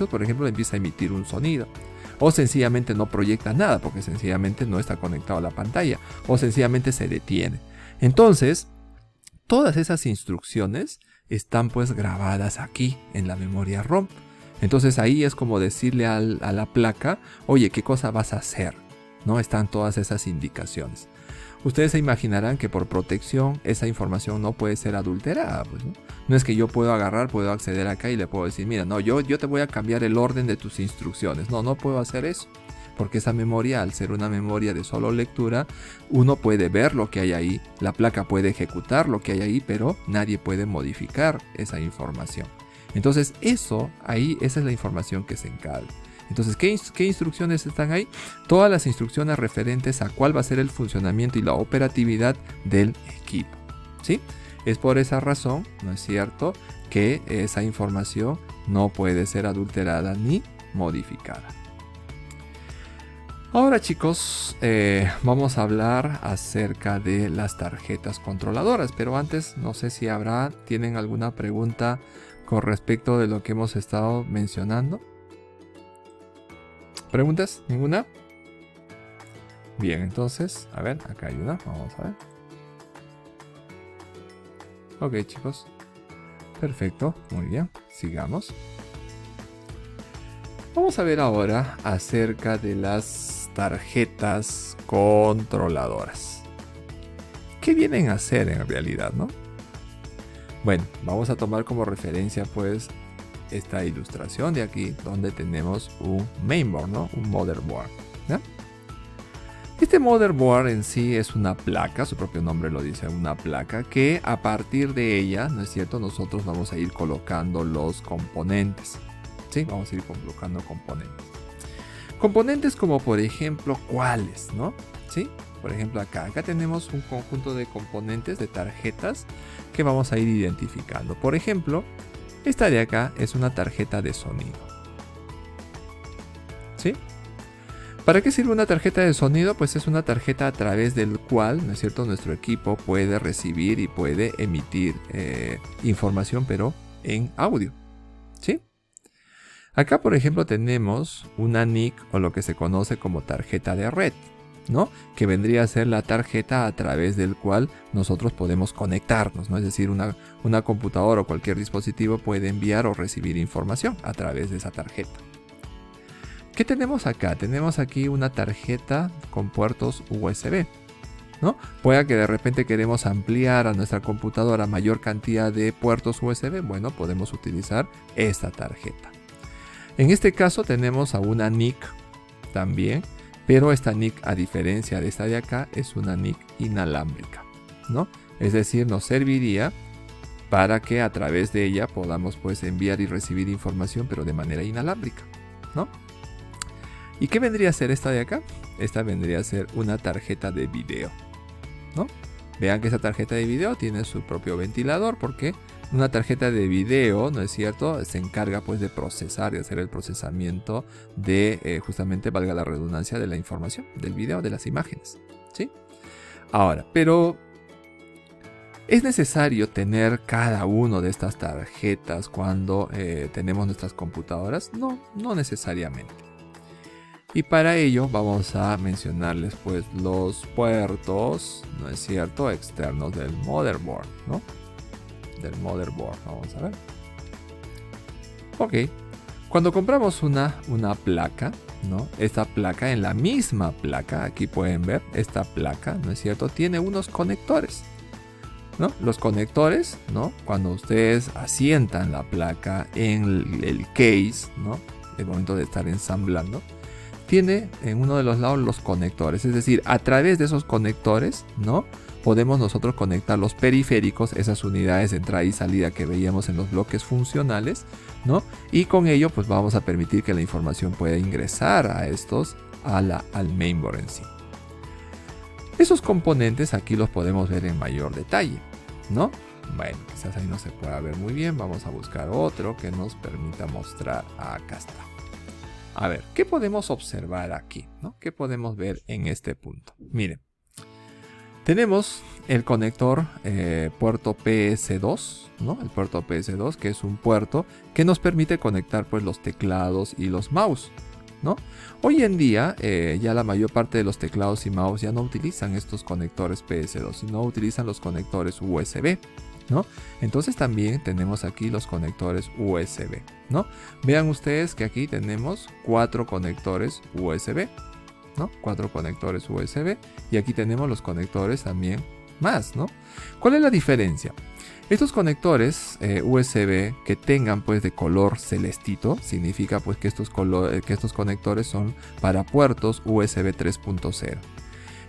por ejemplo, empieza a emitir un sonido. O sencillamente no proyecta nada porque sencillamente no está conectado a la pantalla. O sencillamente se detiene. Entonces, todas esas instrucciones están pues grabadas aquí en la memoria ROM. Entonces ahí es como decirle a la placa, oye, ¿qué cosa vas a hacer? ¿No? Están todas esas indicaciones. Ustedes se imaginarán que por protección esa información no puede ser adulterada. Pues, ¿no? No es que yo puedo acceder acá y le puedo decir, mira, no, yo te voy a cambiar el orden de tus instrucciones. No, no puedo hacer eso. Porque esa memoria, al ser una memoria de solo lectura, uno puede ver lo que hay ahí, la placa puede ejecutar lo que hay ahí, pero nadie puede modificar esa información. Entonces esa es la información que se encarga. Entonces, ¿qué instrucciones están ahí? Todas las instrucciones referentes a cuál va a ser el funcionamiento y la operatividad del equipo, ¿sí? Es por esa razón, ¿no es cierto?, que esa información no puede ser adulterada ni modificada. Ahora, chicos, vamos a hablar acerca de las tarjetas controladoras, pero antes no sé si tienen alguna pregunta con respecto de lo que hemos estado mencionando. ¿Preguntas? ¿Ninguna? Bien, entonces, a ver, acá hay una, vamos a ver. Ok, chicos. Perfecto, muy bien, sigamos. Vamos a ver ahora acerca de las tarjetas controladoras. ¿Qué vienen a hacer en realidad, no? Bueno, vamos a tomar como referencia pues esta ilustración de aquí, donde tenemos un mainboard, ¿no? Un motherboard, ¿no? Este motherboard en sí es una placa, su propio nombre lo dice, una placa que a partir de ella, ¿no es cierto?, nosotros vamos a ir colocando los componentes. Sí, vamos a ir colocando componentes. Componentes como por ejemplo, ¿cuáles? ¿No? ¿Sí? Por ejemplo, acá tenemos un conjunto de componentes, de tarjetas que vamos a ir identificando. Por ejemplo, esta de acá es una tarjeta de sonido. ¿Sí? ¿Para qué sirve una tarjeta de sonido? Pues es una tarjeta a través del cual, ¿no es cierto?, nuestro equipo puede recibir y puede emitir información, pero en audio. ¿Sí? Acá, por ejemplo, tenemos una NIC o lo que se conoce como tarjeta de red, ¿no? Que vendría a ser la tarjeta a través del cual nosotros podemos conectarnos, ¿no? Es decir, una computadora o cualquier dispositivo puede enviar o recibir información a través de esa tarjeta. ¿Qué tenemos acá? Tenemos aquí una tarjeta con puertos USB, ¿no? Puede que de repente queremos ampliar a nuestra computadora mayor cantidad de puertos USB, bueno, podemos utilizar esta tarjeta. En este caso tenemos a una NIC también, pero esta NIC, a diferencia de esta de acá, es una NIC inalámbrica, ¿no? Es decir, nos serviría para que a través de ella podamos pues enviar y recibir información, pero de manera inalámbrica, ¿no? ¿Y qué vendría a ser esta de acá? Esta vendría a ser una tarjeta de video, ¿no? Vean que esa tarjeta de video tiene su propio ventilador porque una tarjeta de video, ¿no es cierto?, se encarga pues de procesar y hacer el procesamiento de, justamente, valga la redundancia, de la información, del video, de las imágenes, ¿sí? Ahora, pero ¿es necesario tener cada una de estas tarjetas cuando tenemos nuestras computadoras? No, no necesariamente. Y para ello vamos a mencionarles pues los puertos, ¿no es cierto?, externos del motherboard, ¿no? Del motherboard, vamos a ver. Ok, cuando compramos una placa, ¿no? Esta placa, en la misma placa, aquí pueden ver, esta placa, ¿no es cierto?, tiene unos conectores, ¿no? Los conectores, ¿no?, cuando ustedes asientan la placa en el case, ¿no?, el momento de estar ensamblando, tiene en uno de los lados los conectores, es decir, a través de esos conectores, ¿no?, podemos nosotros conectar los periféricos, esas unidades de entrada y salida que veíamos en los bloques funcionales, ¿no? Y con ello pues vamos a permitir que la información pueda ingresar a estos al mainboard en sí. Esos componentes aquí los podemos ver en mayor detalle, ¿no? Bueno, quizás ahí no se pueda ver muy bien. Vamos a buscar otro que nos permita mostrar. Acá está. A ver, ¿qué podemos observar aquí, ¿no? ¿Qué podemos ver en este punto? Miren, tenemos el conector puerto PS2, ¿no? El puerto PS2, que es un puerto que nos permite conectar pues los teclados y los mouse, ¿no? Hoy en día ya la mayor parte de los teclados y mouse ya no utilizan estos conectores PS2, sino utilizan los conectores USB, ¿no? Entonces también tenemos aquí los conectores USB, ¿no? Vean ustedes que aquí tenemos 4 conectores USB, ¿no? 4 conectores USB, y aquí tenemos los conectores también más, ¿no? ¿Cuál es la diferencia? Estos conectores USB que tengan pues de color celestito, significa pues que estos conectores son para puertos USB 3.0.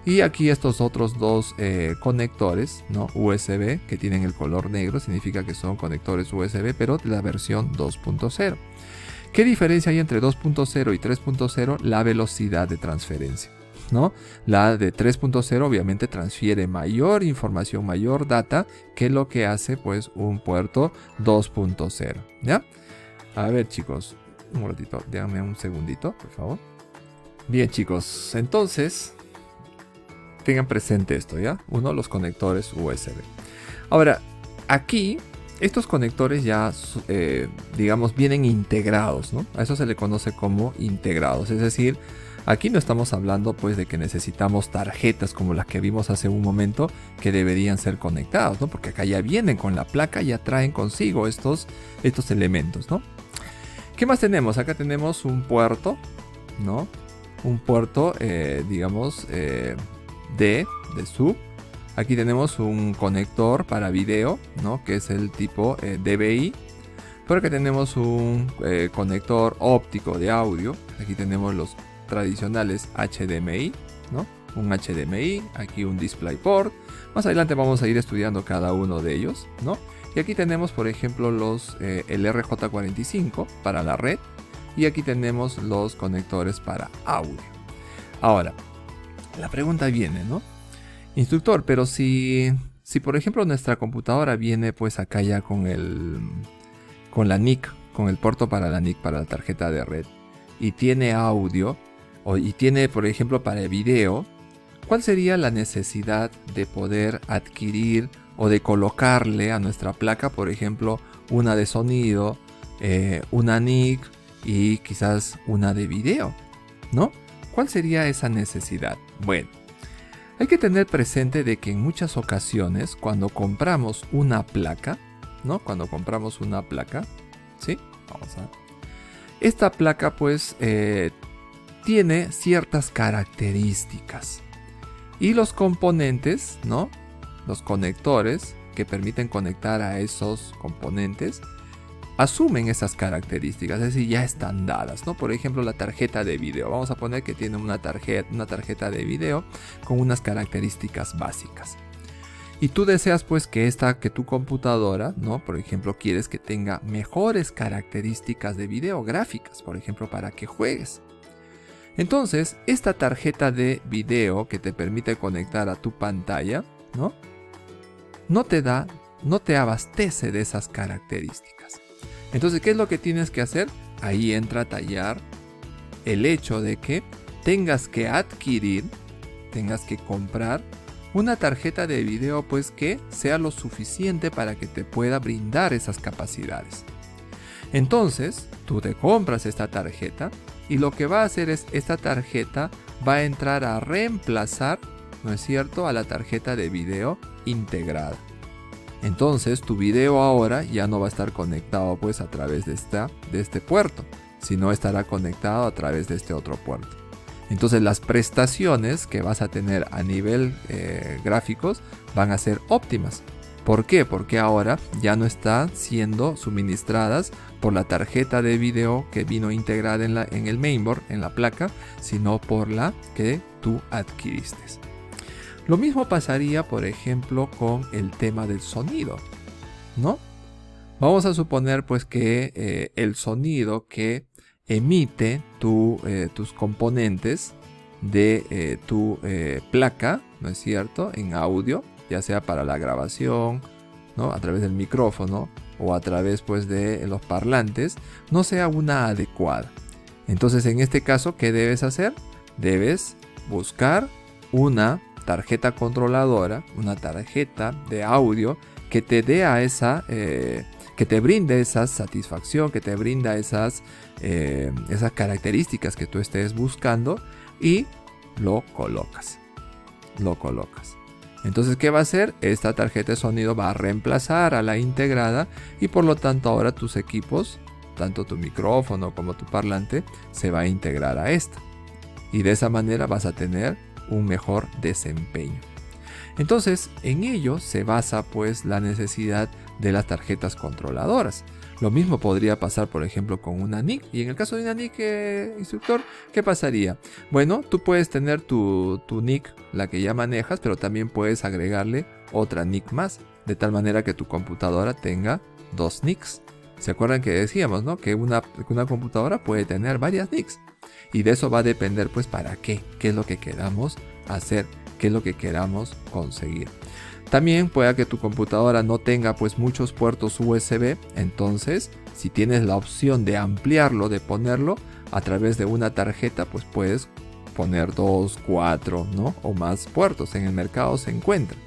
Y aquí estos otros dos conectores, ¿no? USB que tienen el color negro, significa que son conectores USB pero de la versión 2.0. ¿Qué diferencia hay entre 2.0 y 3.0? La velocidad de transferencia, ¿no? La de 3.0 obviamente transfiere mayor información, mayor data que lo que hace pues un puerto 2.0, ¿ya? A ver, chicos, un ratito, déjame un segundito, por favor. Bien, chicos, entonces tengan presente esto, ¿ya? Uno, los conectores USB. Ahora, aquí estos conectores ya, digamos, vienen integrados, ¿no? A eso se le conoce como integrados. Es decir, aquí no estamos hablando pues de que necesitamos tarjetas como las que vimos hace un momento que deberían ser conectados, ¿no? Porque acá ya vienen con la placa, ya traen consigo estos elementos, ¿no? ¿Qué más tenemos? Acá tenemos un puerto, ¿no? Un puerto, digamos, de sub. Aquí tenemos un conector para video, ¿no? Que es el tipo DVI. Por acá tenemos un conector óptico de audio. Aquí tenemos los tradicionales HDMI, ¿no? Un HDMI, aquí un DisplayPort. Más adelante vamos a ir estudiando cada uno de ellos, ¿no? Y aquí tenemos, por ejemplo, el RJ45 para la red. Y aquí tenemos los conectores para audio. Ahora, la pregunta viene, ¿no? Instructor, pero si por ejemplo nuestra computadora viene pues acá ya con la NIC, con el puerto para la NIC, para la tarjeta de red, y tiene audio, y tiene por ejemplo para video, ¿cuál sería la necesidad de poder adquirir o de colocarle a nuestra placa, por ejemplo, una de sonido, una NIC y quizás una de video, ¿no? ¿Cuál sería esa necesidad? Bueno, hay que tener presente de que en muchas ocasiones cuando compramos una placa, ¿no? Cuando compramos una placa, ¿sí? Vamos a ver. Esta placa pues tiene ciertas características. Y los componentes, ¿no? Los conectores que permiten conectar a esos componentes asumen esas características, es decir, ya están dadas, ¿no? Por ejemplo, la tarjeta de video. Vamos a poner que tiene una tarjeta de video con unas características básicas. Y tú deseas pues que tu computadora, ¿no? Por ejemplo, quieres que tenga mejores características de video, gráficas, por ejemplo, para que juegues. Entonces, esta tarjeta de video que te permite conectar a tu pantalla, ¿no? No te abastece de esas características. Entonces, ¿qué es lo que tienes que hacer? Ahí entra a tallar el hecho de que tengas que adquirir, tengas que comprar una tarjeta de video pues que sea lo suficiente para que te pueda brindar esas capacidades. Entonces, tú te compras esta tarjeta y lo que va a hacer es esta tarjeta va a entrar a reemplazar, ¿no es cierto?, a la tarjeta de video integrada. Entonces tu video ahora ya no va a estar conectado pues a través de este puerto, sino estará conectado a través de este otro puerto. Entonces las prestaciones que vas a tener a nivel gráficos van a ser óptimas. ¿Por qué? Porque ahora ya no están siendo suministradas por la tarjeta de video que vino integrada en el mainboard, en la placa, sino por la que tú adquiriste. Lo mismo pasaría, por ejemplo, con el tema del sonido, ¿no? Vamos a suponer pues que el sonido que emite tus componentes de tu placa, ¿no es cierto?, en audio, ya sea para la grabación ¿no? A través del micrófono o a través pues de los parlantes, no sea una adecuada. Entonces en este caso, ¿qué debes hacer? Debes buscar una tarjeta controladora, una tarjeta de audio que te dé a esa, que te brinde esa satisfacción, que te brinda esas características que tú estés buscando y lo colocas. Entonces, ¿qué va a hacer? Esta tarjeta de sonido va a reemplazar a la integrada y por lo tanto ahora tus equipos, tanto tu micrófono como tu parlante, se va a integrar a esta. Y de esa manera vas a tener un mejor desempeño. Entonces, en ello se basa pues la necesidad de las tarjetas controladoras. Lo mismo podría pasar, por ejemplo, con una NIC. Y en el caso de una NIC, instructor, ¿qué pasaría? Bueno, tú puedes tener tu NIC, la que ya manejas, pero también puedes agregarle otra NIC más, de tal manera que tu computadora tenga 2 NICs. ¿Se acuerdan que decíamos, no? Que una computadora puede tener varias NICs. Y de eso va a depender, pues, ¿para qué? ¿Qué es lo que queramos hacer? ¿Qué es lo que queramos conseguir? También puede que tu computadora no tenga pues muchos puertos USB, entonces si tienes la opción de ampliarlo, de ponerlo a través de una tarjeta, pues puedes poner 2, 4, ¿no? O más puertos. En el mercado se encuentran.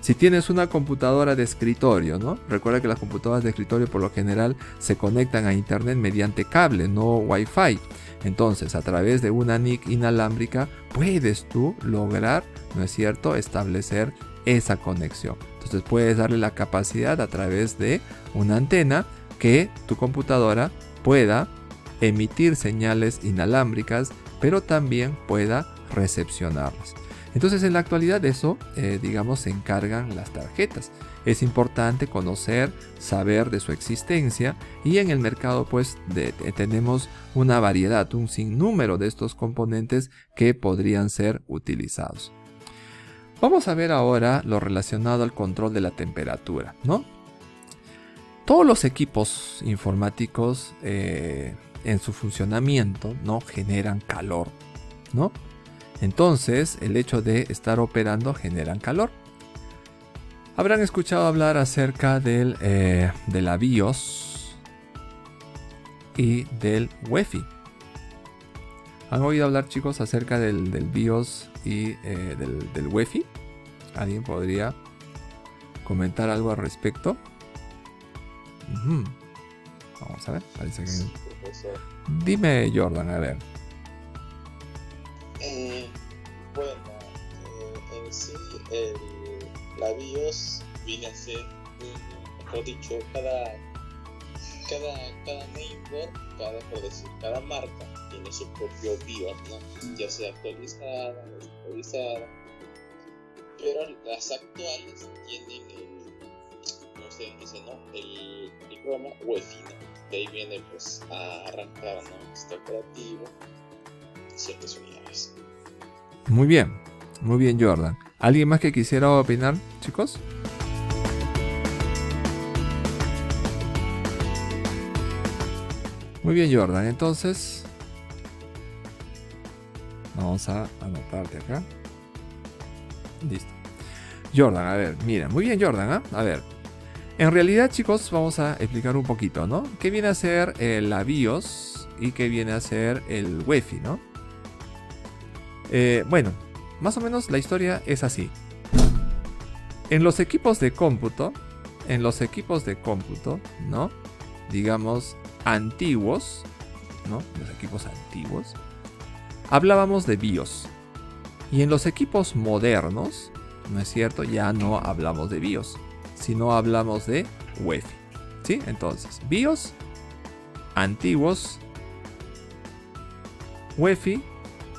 Si tienes una computadora de escritorio, ¿no? Recuerda que las computadoras de escritorio por lo general se conectan a internet mediante cable, no Wi-Fi. Entonces, a través de una NIC inalámbrica puedes tú lograr, ¿no es cierto?, establecer esa conexión. Entonces puedes darle la capacidad a través de una antena que tu computadora pueda emitir señales inalámbricas, pero también pueda recepcionarlas. Entonces en la actualidad de eso, digamos, se encargan las tarjetas. Es importante conocer, saber de su existencia y en el mercado pues tenemos una variedad, un sinnúmero de estos componentes que podrían ser utilizados. Vamos a ver ahora lo relacionado al control de la temperatura, ¿no? Todos los equipos informáticos en su funcionamiento, ¿no?, generan calor, ¿no? Entonces, el hecho de estar operando generan calor. Habrán escuchado hablar acerca de la BIOS y del UEFI. ¿Han oído hablar, chicos, acerca del BIOS y del UEFI? ¿Alguien podría comentar algo al respecto? Vamos a ver, parece que... Sí, profesor. Dime, Jordan, a ver. Bueno, en sí, la BIOS viene a ser, mejor dicho, cada mainboard, por decir, cada marca tiene su propio BIOS, ¿no? Ya sea actualizada o desactualizada, pero las actuales tienen el programa UEFI, ¿no? De ahí viene pues a arrancar, ¿no?, este operativo ciertas unidades. Muy bien, Jordan. ¿Alguien más que quisiera opinar, chicos? Muy bien, Jordan. Entonces, vamos a anotarte acá. Listo. Jordan, a ver, mira, muy bien, Jordan, ¿eh? A ver. En realidad, chicos, vamos a explicar un poquito, ¿no? ¿Qué viene a ser la BIOS y qué viene a ser el UEFI, ¿no? Bueno, más o menos la historia es así. En los equipos de cómputo, ¿no?, digamos antiguos, ¿no?, los equipos antiguos, hablábamos de BIOS. Y en los equipos modernos, ¿no es cierto?, ya no hablamos de BIOS, sino hablamos de UEFI, ¿sí? Entonces, BIOS, antiguos, UEFI,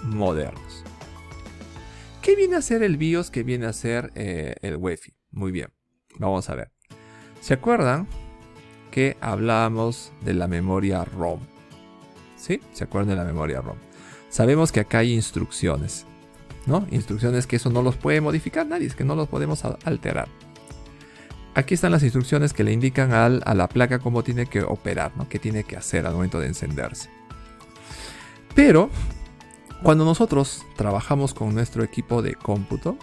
modernos. ¿Qué viene a ser el BIOS? ¿Qué viene a ser el UEFI? Muy bien, vamos a ver. ¿Se acuerdan que hablábamos de la memoria ROM? ¿Sí? ¿Se acuerdan de la memoria ROM? Sabemos que acá hay instrucciones, ¿no? Instrucciones que eso no los puede modificar nadie, es que no los podemos alterar. Aquí están las instrucciones que le indican a la placa cómo tiene que operar, ¿no?, qué tiene que hacer al momento de encenderse. Pero cuando nosotros trabajamos con nuestro equipo de cómputo,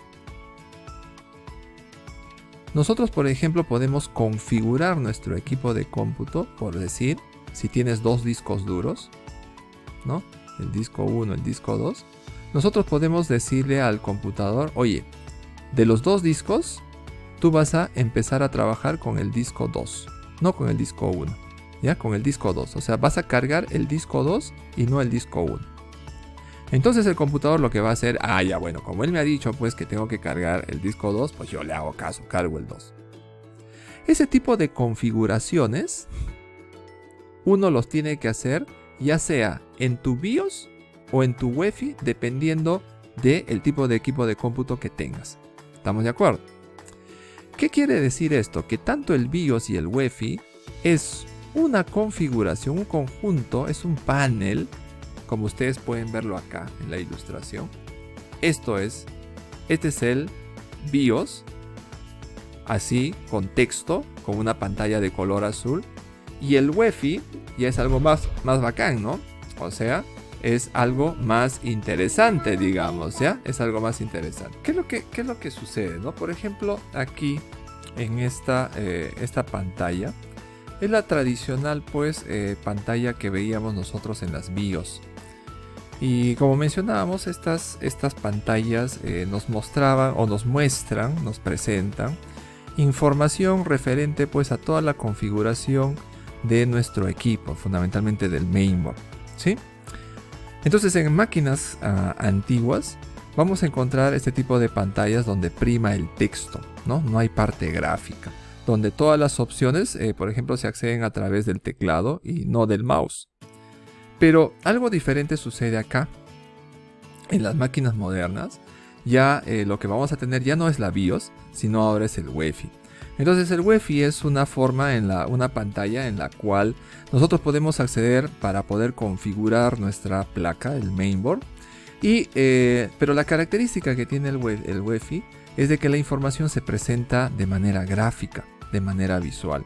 Nosotros, por ejemplo, podemos configurar nuestro equipo de cómputo, por decir, si tienes dos discos duros, ¿no? El disco 1, el disco 2. Nosotros podemos decirle al computador, oye, de los dos discos, tú vas a empezar a trabajar con el disco 2, no con el disco 1, ¿ya? Con el disco 2. O sea, vas a cargar el disco 2 y no el disco 1. Entonces el computador lo que va a hacer, ya bueno, como él me ha dicho pues que tengo que cargar el disco 2, pues yo le hago caso, cargo el 2. Ese tipo de configuraciones, uno los tiene que hacer ya sea en tu BIOS o en tu UEFI, dependiendo del tipo de equipo de cómputo que tengas. ¿Estamos de acuerdo? ¿Qué quiere decir esto? Que tanto el BIOS y el UEFI es una configuración, un conjunto, es un panel, como ustedes pueden verlo acá en la ilustración. Este es el BIOS, así, con texto, con una pantalla de color azul. Y el UEFI ya es algo más bacán, ¿no? O sea, es algo más interesante, digamos, ¿ya? Es algo más interesante. ¿Qué es lo que sucede, no? Por ejemplo, aquí en esta pantalla es la tradicional, pues, pantalla que veíamos nosotros en las BIOS. Y como mencionábamos, estas pantallas nos mostraban o nos muestran, nos presentan información referente, pues, a toda la configuración de nuestro equipo, fundamentalmente del mainboard, ¿sí? Entonces en máquinas antiguas vamos a encontrar este tipo de pantallas donde prima el texto, ¿no? No hay parte gráfica, donde todas las opciones, por ejemplo, se acceden a través del teclado y no del mouse. Pero algo diferente sucede acá. En las máquinas modernas, ya lo que vamos a tener ya no es la BIOS, sino ahora es el UEFI. Entonces el UEFI es una forma, una pantalla en la cual nosotros podemos acceder para poder configurar nuestra placa, el mainboard. Pero la característica que tiene el UEFI es de que la información se presenta de manera gráfica, de manera visual.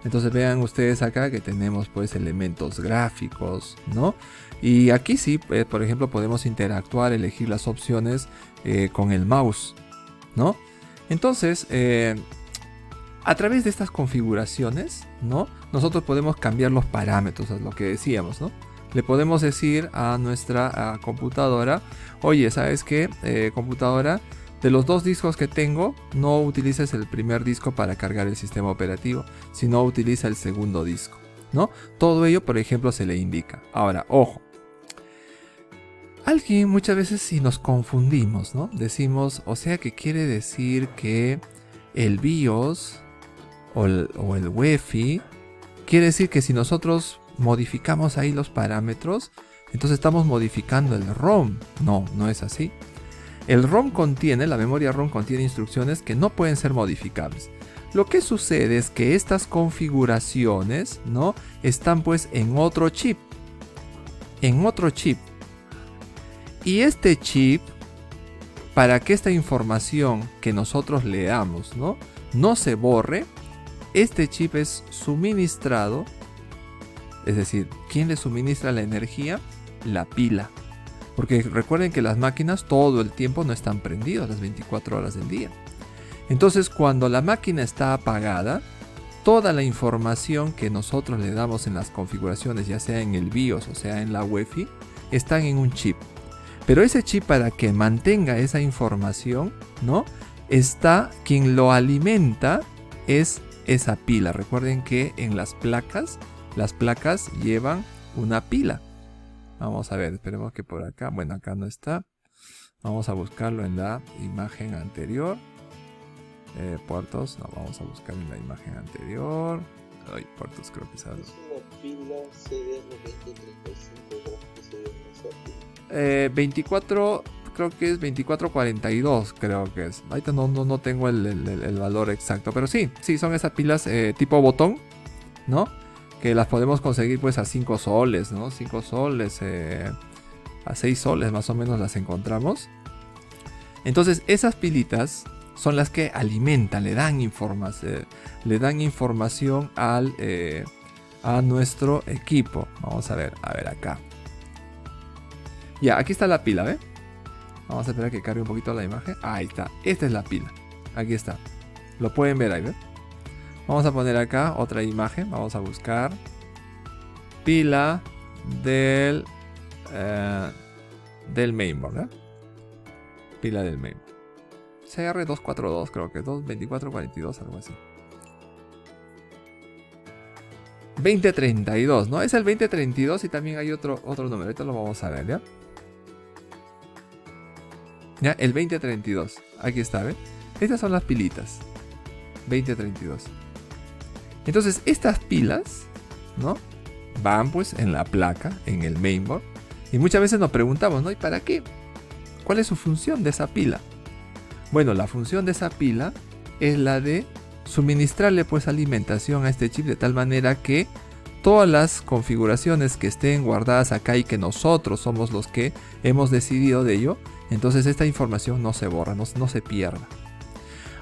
Entonces vean ustedes acá que tenemos pues elementos gráficos, ¿no? Y aquí sí, por ejemplo, podemos interactuar, elegir las opciones con el mouse, ¿no? Entonces, a través de estas configuraciones, ¿no? Nosotros podemos cambiar los parámetros, es lo que decíamos, ¿no? Le podemos decir a nuestra computadora, oye, ¿sabes qué? Computadora, de los dos discos que tengo, no utilices el primer disco para cargar el sistema operativo, sino utiliza el segundo disco, ¿no? Todo ello, por ejemplo, se le indica. Ahora, ojo. Alguien muchas veces si nos confundimos, ¿no? Decimos, o sea, que quiere decir que el BIOS o el UEFI quiere decir que si nosotros modificamos ahí los parámetros, entonces estamos modificando el ROM. No, no es así. El ROM contiene, la memoria ROM contiene instrucciones que no pueden ser modificables. Lo que sucede es que estas configuraciones, ¿no? Están pues en otro chip. En otro chip. Y este chip, para que esta información que nosotros leamos, ¿no? No se borre, este chip es suministrado. Es decir, ¿quién le suministra la energía? La pila. Porque recuerden que las máquinas todo el tiempo no están prendidas las 24 horas del día. Entonces, cuando la máquina está apagada, toda la información que nosotros le damos en las configuraciones, ya sea en el BIOS o sea en la UEFI, están en un chip. Pero ese chip, para que mantenga esa información, ¿no? Quien lo alimenta es esa pila. Recuerden que en las placas llevan una pila. Vamos a ver, esperemos que por acá, bueno, acá no está. Vamos a buscarlo en la imagen anterior. Puertos, no, vamos a buscar en la imagen anterior. Ay, puertos creo que sale. Es una pila CDM2035, creo que 24, creo que es 2442, creo que es. Ahorita no tengo el valor exacto, pero sí, son esas pilas tipo botón, ¿no? Que las podemos conseguir pues a 5 soles, ¿no? 5 soles, a 6 soles más o menos las encontramos. Entonces esas pilitas son las que alimentan, le dan información a nuestro equipo. Vamos a ver acá. Ya, aquí está la pila, ¿ve? Vamos a esperar que cargue un poquito la imagen. Ahí está, esta es la pila. Aquí está. Lo pueden ver ahí, ¿ven? Vamos a poner acá otra imagen. Vamos a buscar pila del mainboard, ¿eh? Pila del mainboard. CR242 creo que 22442, algo así. 2032, ¿no? Es el 2032 y también hay otro número. Ahorita lo vamos a ver, ¿ya? ¿Ya? El 2032. Aquí está, ¿ven? Estas son las pilitas. 2032. Entonces, estas pilas, ¿no? Van pues en la placa, en el mainboard. Y muchas veces nos preguntamos, ¿no? ¿Y para qué? ¿Cuál es su función de esa pila? Bueno, la función de esa pila es la de suministrarle pues alimentación a este chip de tal manera que todas las configuraciones que estén guardadas acá y que nosotros somos los que hemos decidido de ello, entonces esta información no se borra, no se pierda.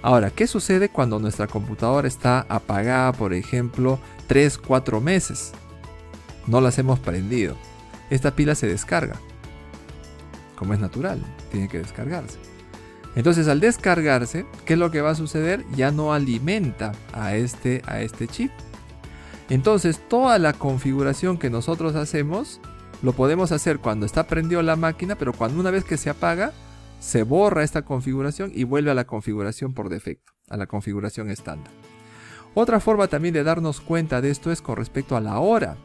Ahora, ¿qué sucede cuando nuestra computadora está apagada, por ejemplo, 3-4 meses? No las hemos prendido. Esta pila se descarga. Como es natural, tiene que descargarse. Entonces, al descargarse, ¿qué es lo que va a suceder? Ya no alimenta a este chip. Entonces, toda la configuración que nosotros hacemos, lo podemos hacer cuando está prendida la máquina, pero cuando una vez que se apaga, se borra esta configuración y vuelve a la configuración por defecto, a la configuración estándar. Otra forma también de darnos cuenta de esto es con respecto a la hora.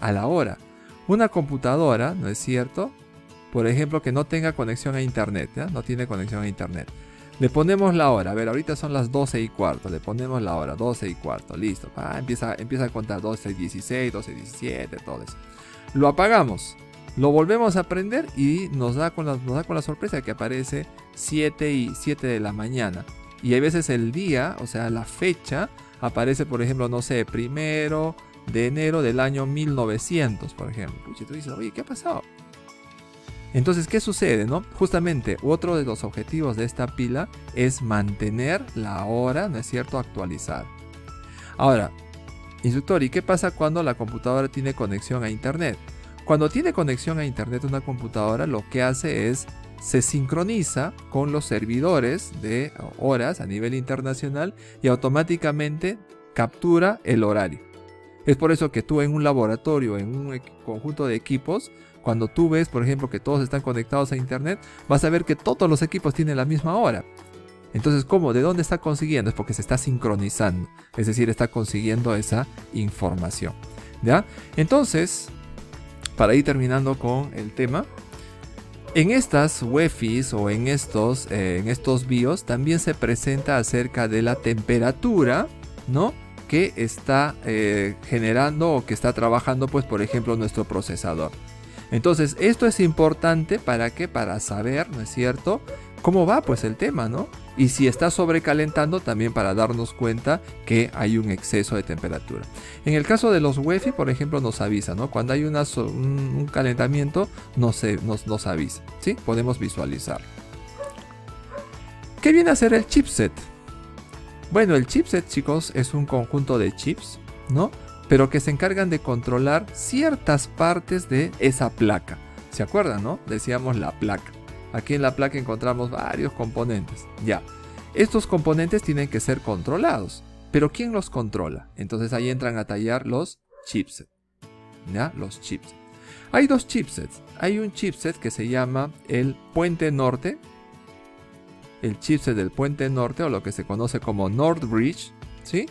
A la hora. Una computadora, ¿no es cierto? Por ejemplo, que no tenga conexión a internet, ¿ya? No tiene conexión a internet. Le ponemos la hora. A ver, ahorita son las 12:15. Le ponemos la hora, 12:15. Listo. Empieza a contar 12:16, 12:17, todo eso. Lo apagamos. Lo volvemos a prender y nos da con la sorpresa que aparece 7 de la mañana. Y hay veces el día, o sea, la fecha, aparece, por ejemplo, no sé, 1 de enero del año 1900, por ejemplo. Pucha, tú dices, oye, ¿qué ha pasado? Entonces, ¿qué sucede, no? Justamente, otro de los objetivos de esta pila es mantener la hora, ¿no es cierto?, actualizada. Ahora, instructor, ¿y qué pasa cuando la computadora tiene conexión a internet? Cuando tiene conexión a internet una computadora, lo que hace es se sincroniza con los servidores de horas a nivel internacional y automáticamente captura el horario. Es por eso que tú en un laboratorio, en un conjunto de equipos, cuando tú ves, por ejemplo, que todos están conectados a internet, vas a ver que todos los equipos tienen la misma hora. Entonces, ¿cómo? ¿De dónde está consiguiendo? Es porque se está sincronizando. Es decir, está consiguiendo esa información. ¿Ya? Entonces, para ir terminando con el tema, en estas UEFIs o en estos BIOS también se presenta acerca de la temperatura, ¿no?, que está generando o que está trabajando, pues, por ejemplo, nuestro procesador. Entonces, esto es importante ¿para qué? Para saber, ¿no es cierto?, cómo va pues el tema, ¿no? Y si está sobrecalentando, también para darnos cuenta que hay un exceso de temperatura. En el caso de los UEFI, por ejemplo, nos avisa, ¿no? Cuando hay un calentamiento, nos avisa, ¿sí? Podemos visualizarlo. ¿Qué viene a ser el chipset? Bueno, el chipset, chicos, es un conjunto de chips, ¿no?, pero que se encargan de controlar ciertas partes de esa placa. ¿Se acuerdan, no? Decíamos la placa. Aquí en la placa encontramos varios componentes. Ya, estos componentes tienen que ser controlados. ¿Pero quién los controla? Entonces ahí entran a tallar los chipsets. ¿Ya? Los chipsets. Hay dos chipsets. Hay un chipset que se llama el puente norte. El chipset del puente norte, o lo que se conoce como North Bridge, ¿sí?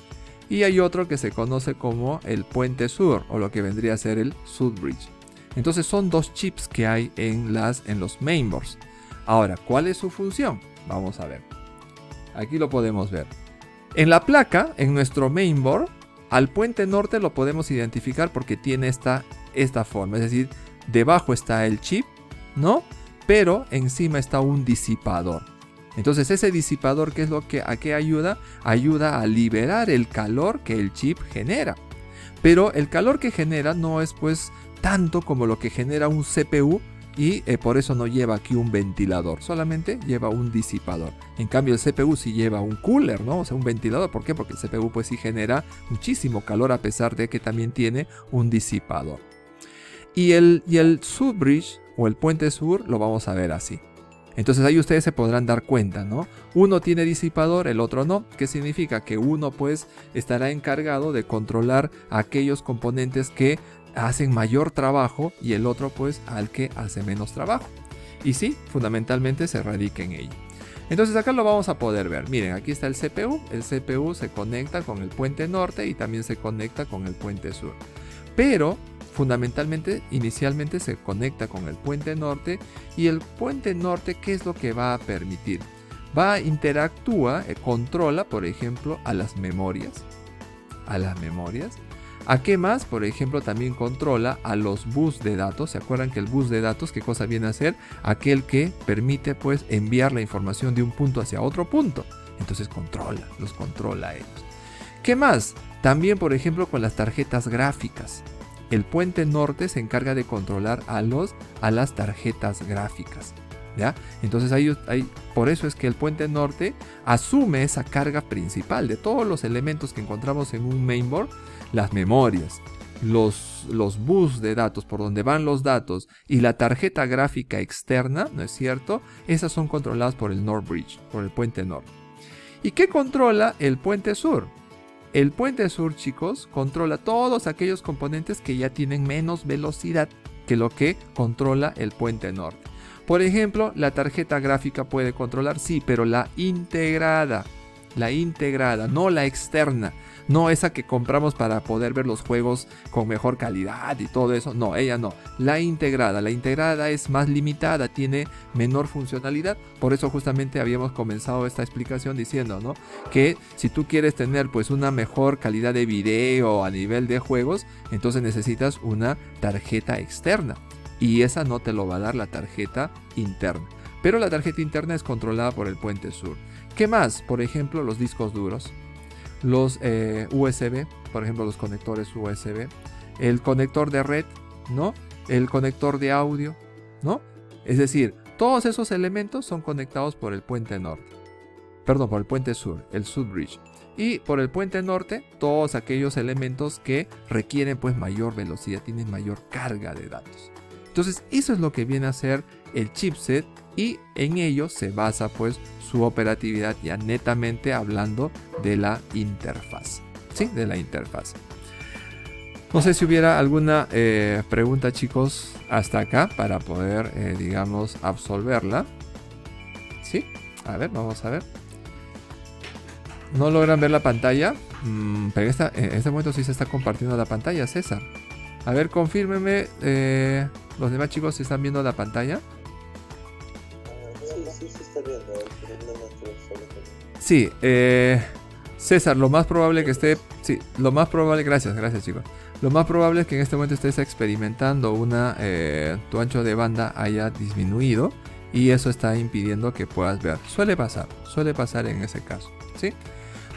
Y hay otro que se conoce como el puente sur, o lo que vendría a ser el South Bridge. Entonces son dos chips que hay en los mainboards. Ahora, ¿cuál es su función? Vamos a ver. Aquí lo podemos ver. En la placa, en nuestro mainboard, al puente norte lo podemos identificar porque tiene esta forma. Es decir, debajo está el chip, ¿no? Pero encima está un disipador. Entonces ese disipador, ¿qué es lo que a qué ayuda? Ayuda a liberar el calor que el chip genera. Pero el calor que genera no es pues tanto como lo que genera un CPU y por eso no lleva aquí un ventilador, solamente lleva un disipador. En cambio el CPU sí lleva un cooler, ¿no? O sea, un ventilador. ¿Por qué? Porque el CPU pues sí genera muchísimo calor a pesar de que también tiene un disipador. Y el South Bridge o el puente sur lo vamos a ver así. Entonces ahí ustedes se podrán dar cuenta, ¿no? Uno tiene disipador, el otro no. ¿Qué significa? Que uno pues estará encargado de controlar aquellos componentes que hacen mayor trabajo y el otro pues al que hace menos trabajo. Y sí, fundamentalmente se radica en ello. Entonces acá lo vamos a poder ver. Miren, aquí está el CPU. El CPU se conecta con el puente norte y también se conecta con el puente sur. Pero fundamentalmente, inicialmente se conecta con el puente norte, y el puente norte, ¿qué es lo que va a permitir? Interactúa, controla, por ejemplo, a las memorias. ¿A qué más? Por ejemplo, también controla a los bus de datos. ¿Se acuerdan que el bus de datos, qué cosa viene a ser? Aquel que permite pues enviar la información de un punto hacia otro punto. Entonces los controla a ellos. ¿Qué más? También, por ejemplo, con las tarjetas gráficas. El puente norte se encarga de controlar a las tarjetas gráficas, ¿ya? Entonces por eso es que el puente norte asume esa carga principal de todos los elementos que encontramos en un mainboard. Las memorias, los bus de datos por donde van los datos y la tarjeta gráfica externa, ¿no es cierto? Esas son controladas por el North Bridge, por el puente norte. ¿Y qué controla el puente sur? El puente sur, chicos, controla todos aquellos componentes que ya tienen menos velocidad que lo que controla el puente norte. Por ejemplo, la tarjeta gráfica puede controlar, sí, pero la integrada, no la externa, no esa que compramos para poder ver los juegos con mejor calidad y todo eso, no, ella no, la integrada es más limitada, tiene menor funcionalidad. Por eso justamente habíamos comenzado esta explicación diciendo, ¿no?, que si tú quieres tener pues una mejor calidad de video a nivel de juegos, entonces necesitas una tarjeta externa, y esa no te lo va a dar la tarjeta interna. Pero la tarjeta interna es controlada por el puente sur. ¿Qué más? Por ejemplo, los discos duros, los USB, por ejemplo, los conectores USB, el conector de red, ¿no?, el conector de audio, ¿no? Es decir, todos esos elementos son conectados por el puente norte. Perdón, por el puente sur, el South Bridge. Y por el puente norte, todos aquellos elementos que requieren pues mayor velocidad, tienen mayor carga de datos. Entonces, eso es lo que viene a ser el chipset, y en ello se basa pues su operatividad, ya netamente hablando de la interfaz. Sí, de la interfaz. No sé si hubiera alguna pregunta, chicos, hasta acá para poder, digamos, absolverla. Sí, a ver, vamos a ver. ¿No logran ver la pantalla? Pero en este momento sí se está compartiendo la pantalla, César. A ver, confírmeme, los demás chicos, si están viendo la pantalla. Sí, se está viendo. Sí, César, lo más probable que esté... Sí, lo más probable... Gracias chicos. Lo más probable es que en este momento estés experimentando tu ancho de banda haya disminuido, y eso está impidiendo que puedas ver. Suele pasar en ese caso, ¿sí?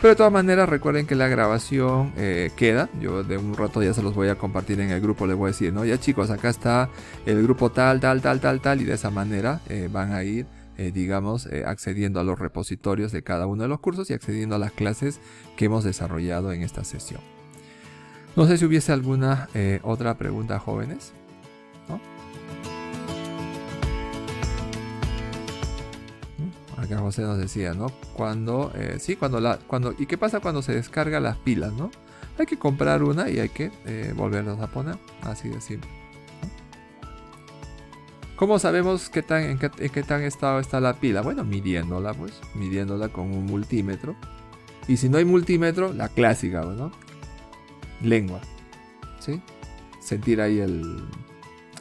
Pero de todas maneras, recuerden que la grabación queda. Yo de un rato ya se los voy a compartir en el grupo. Les voy a decir, ¿no? Ya, chicos, acá está el grupo tal. Y de esa manera van a ir, digamos, accediendo a los repositorios de cada uno de los cursos y accediendo a las clases que hemos desarrollado en esta sesión. No sé si hubiese alguna otra pregunta, jóvenes, ¿no? Acá José nos decía, ¿no? ¿Y qué pasa cuando se descarga las pilas, no? Hay que comprar una y hay que volverlas a poner, así de simple. ¿Cómo sabemos en qué tan estado está la pila? Bueno, midiéndola con un multímetro. Y si no hay multímetro, la clásica, ¿no? Lengua, ¿sí? Sentir ahí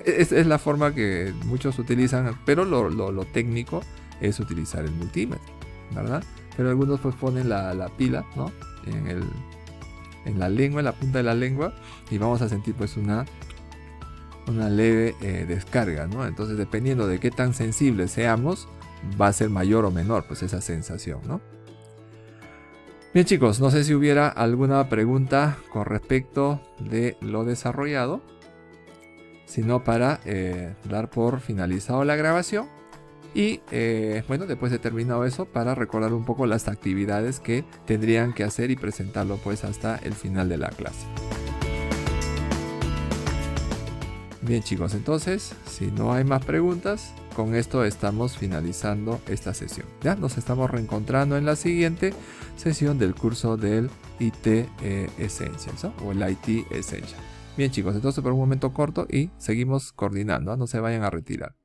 es la forma que muchos utilizan, pero lo técnico es utilizar el multímetro, ¿verdad? Pero algunos pues ponen la pila, ¿no?, en la lengua, en la punta de la lengua, y vamos a sentir pues una leve descarga, ¿no? Entonces, dependiendo de qué tan sensibles seamos, va a ser mayor o menor pues esa sensación, ¿no? Bien, chicos, no sé si hubiera alguna pregunta con respecto de lo desarrollado, sino para dar por finalizado la grabación. Y bueno, después de terminado eso, para recordar un poco las actividades que tendrían que hacer y presentarlo pues hasta el final de la clase. Bien, chicos, entonces, si no hay más preguntas, con esto estamos finalizando esta sesión. Ya nos estamos reencontrando en la siguiente sesión del curso del IT Essentials, ¿no? O el IT Essential. Bien chicos, entonces por un momento corto y seguimos coordinando, ¿no? No se vayan a retirar.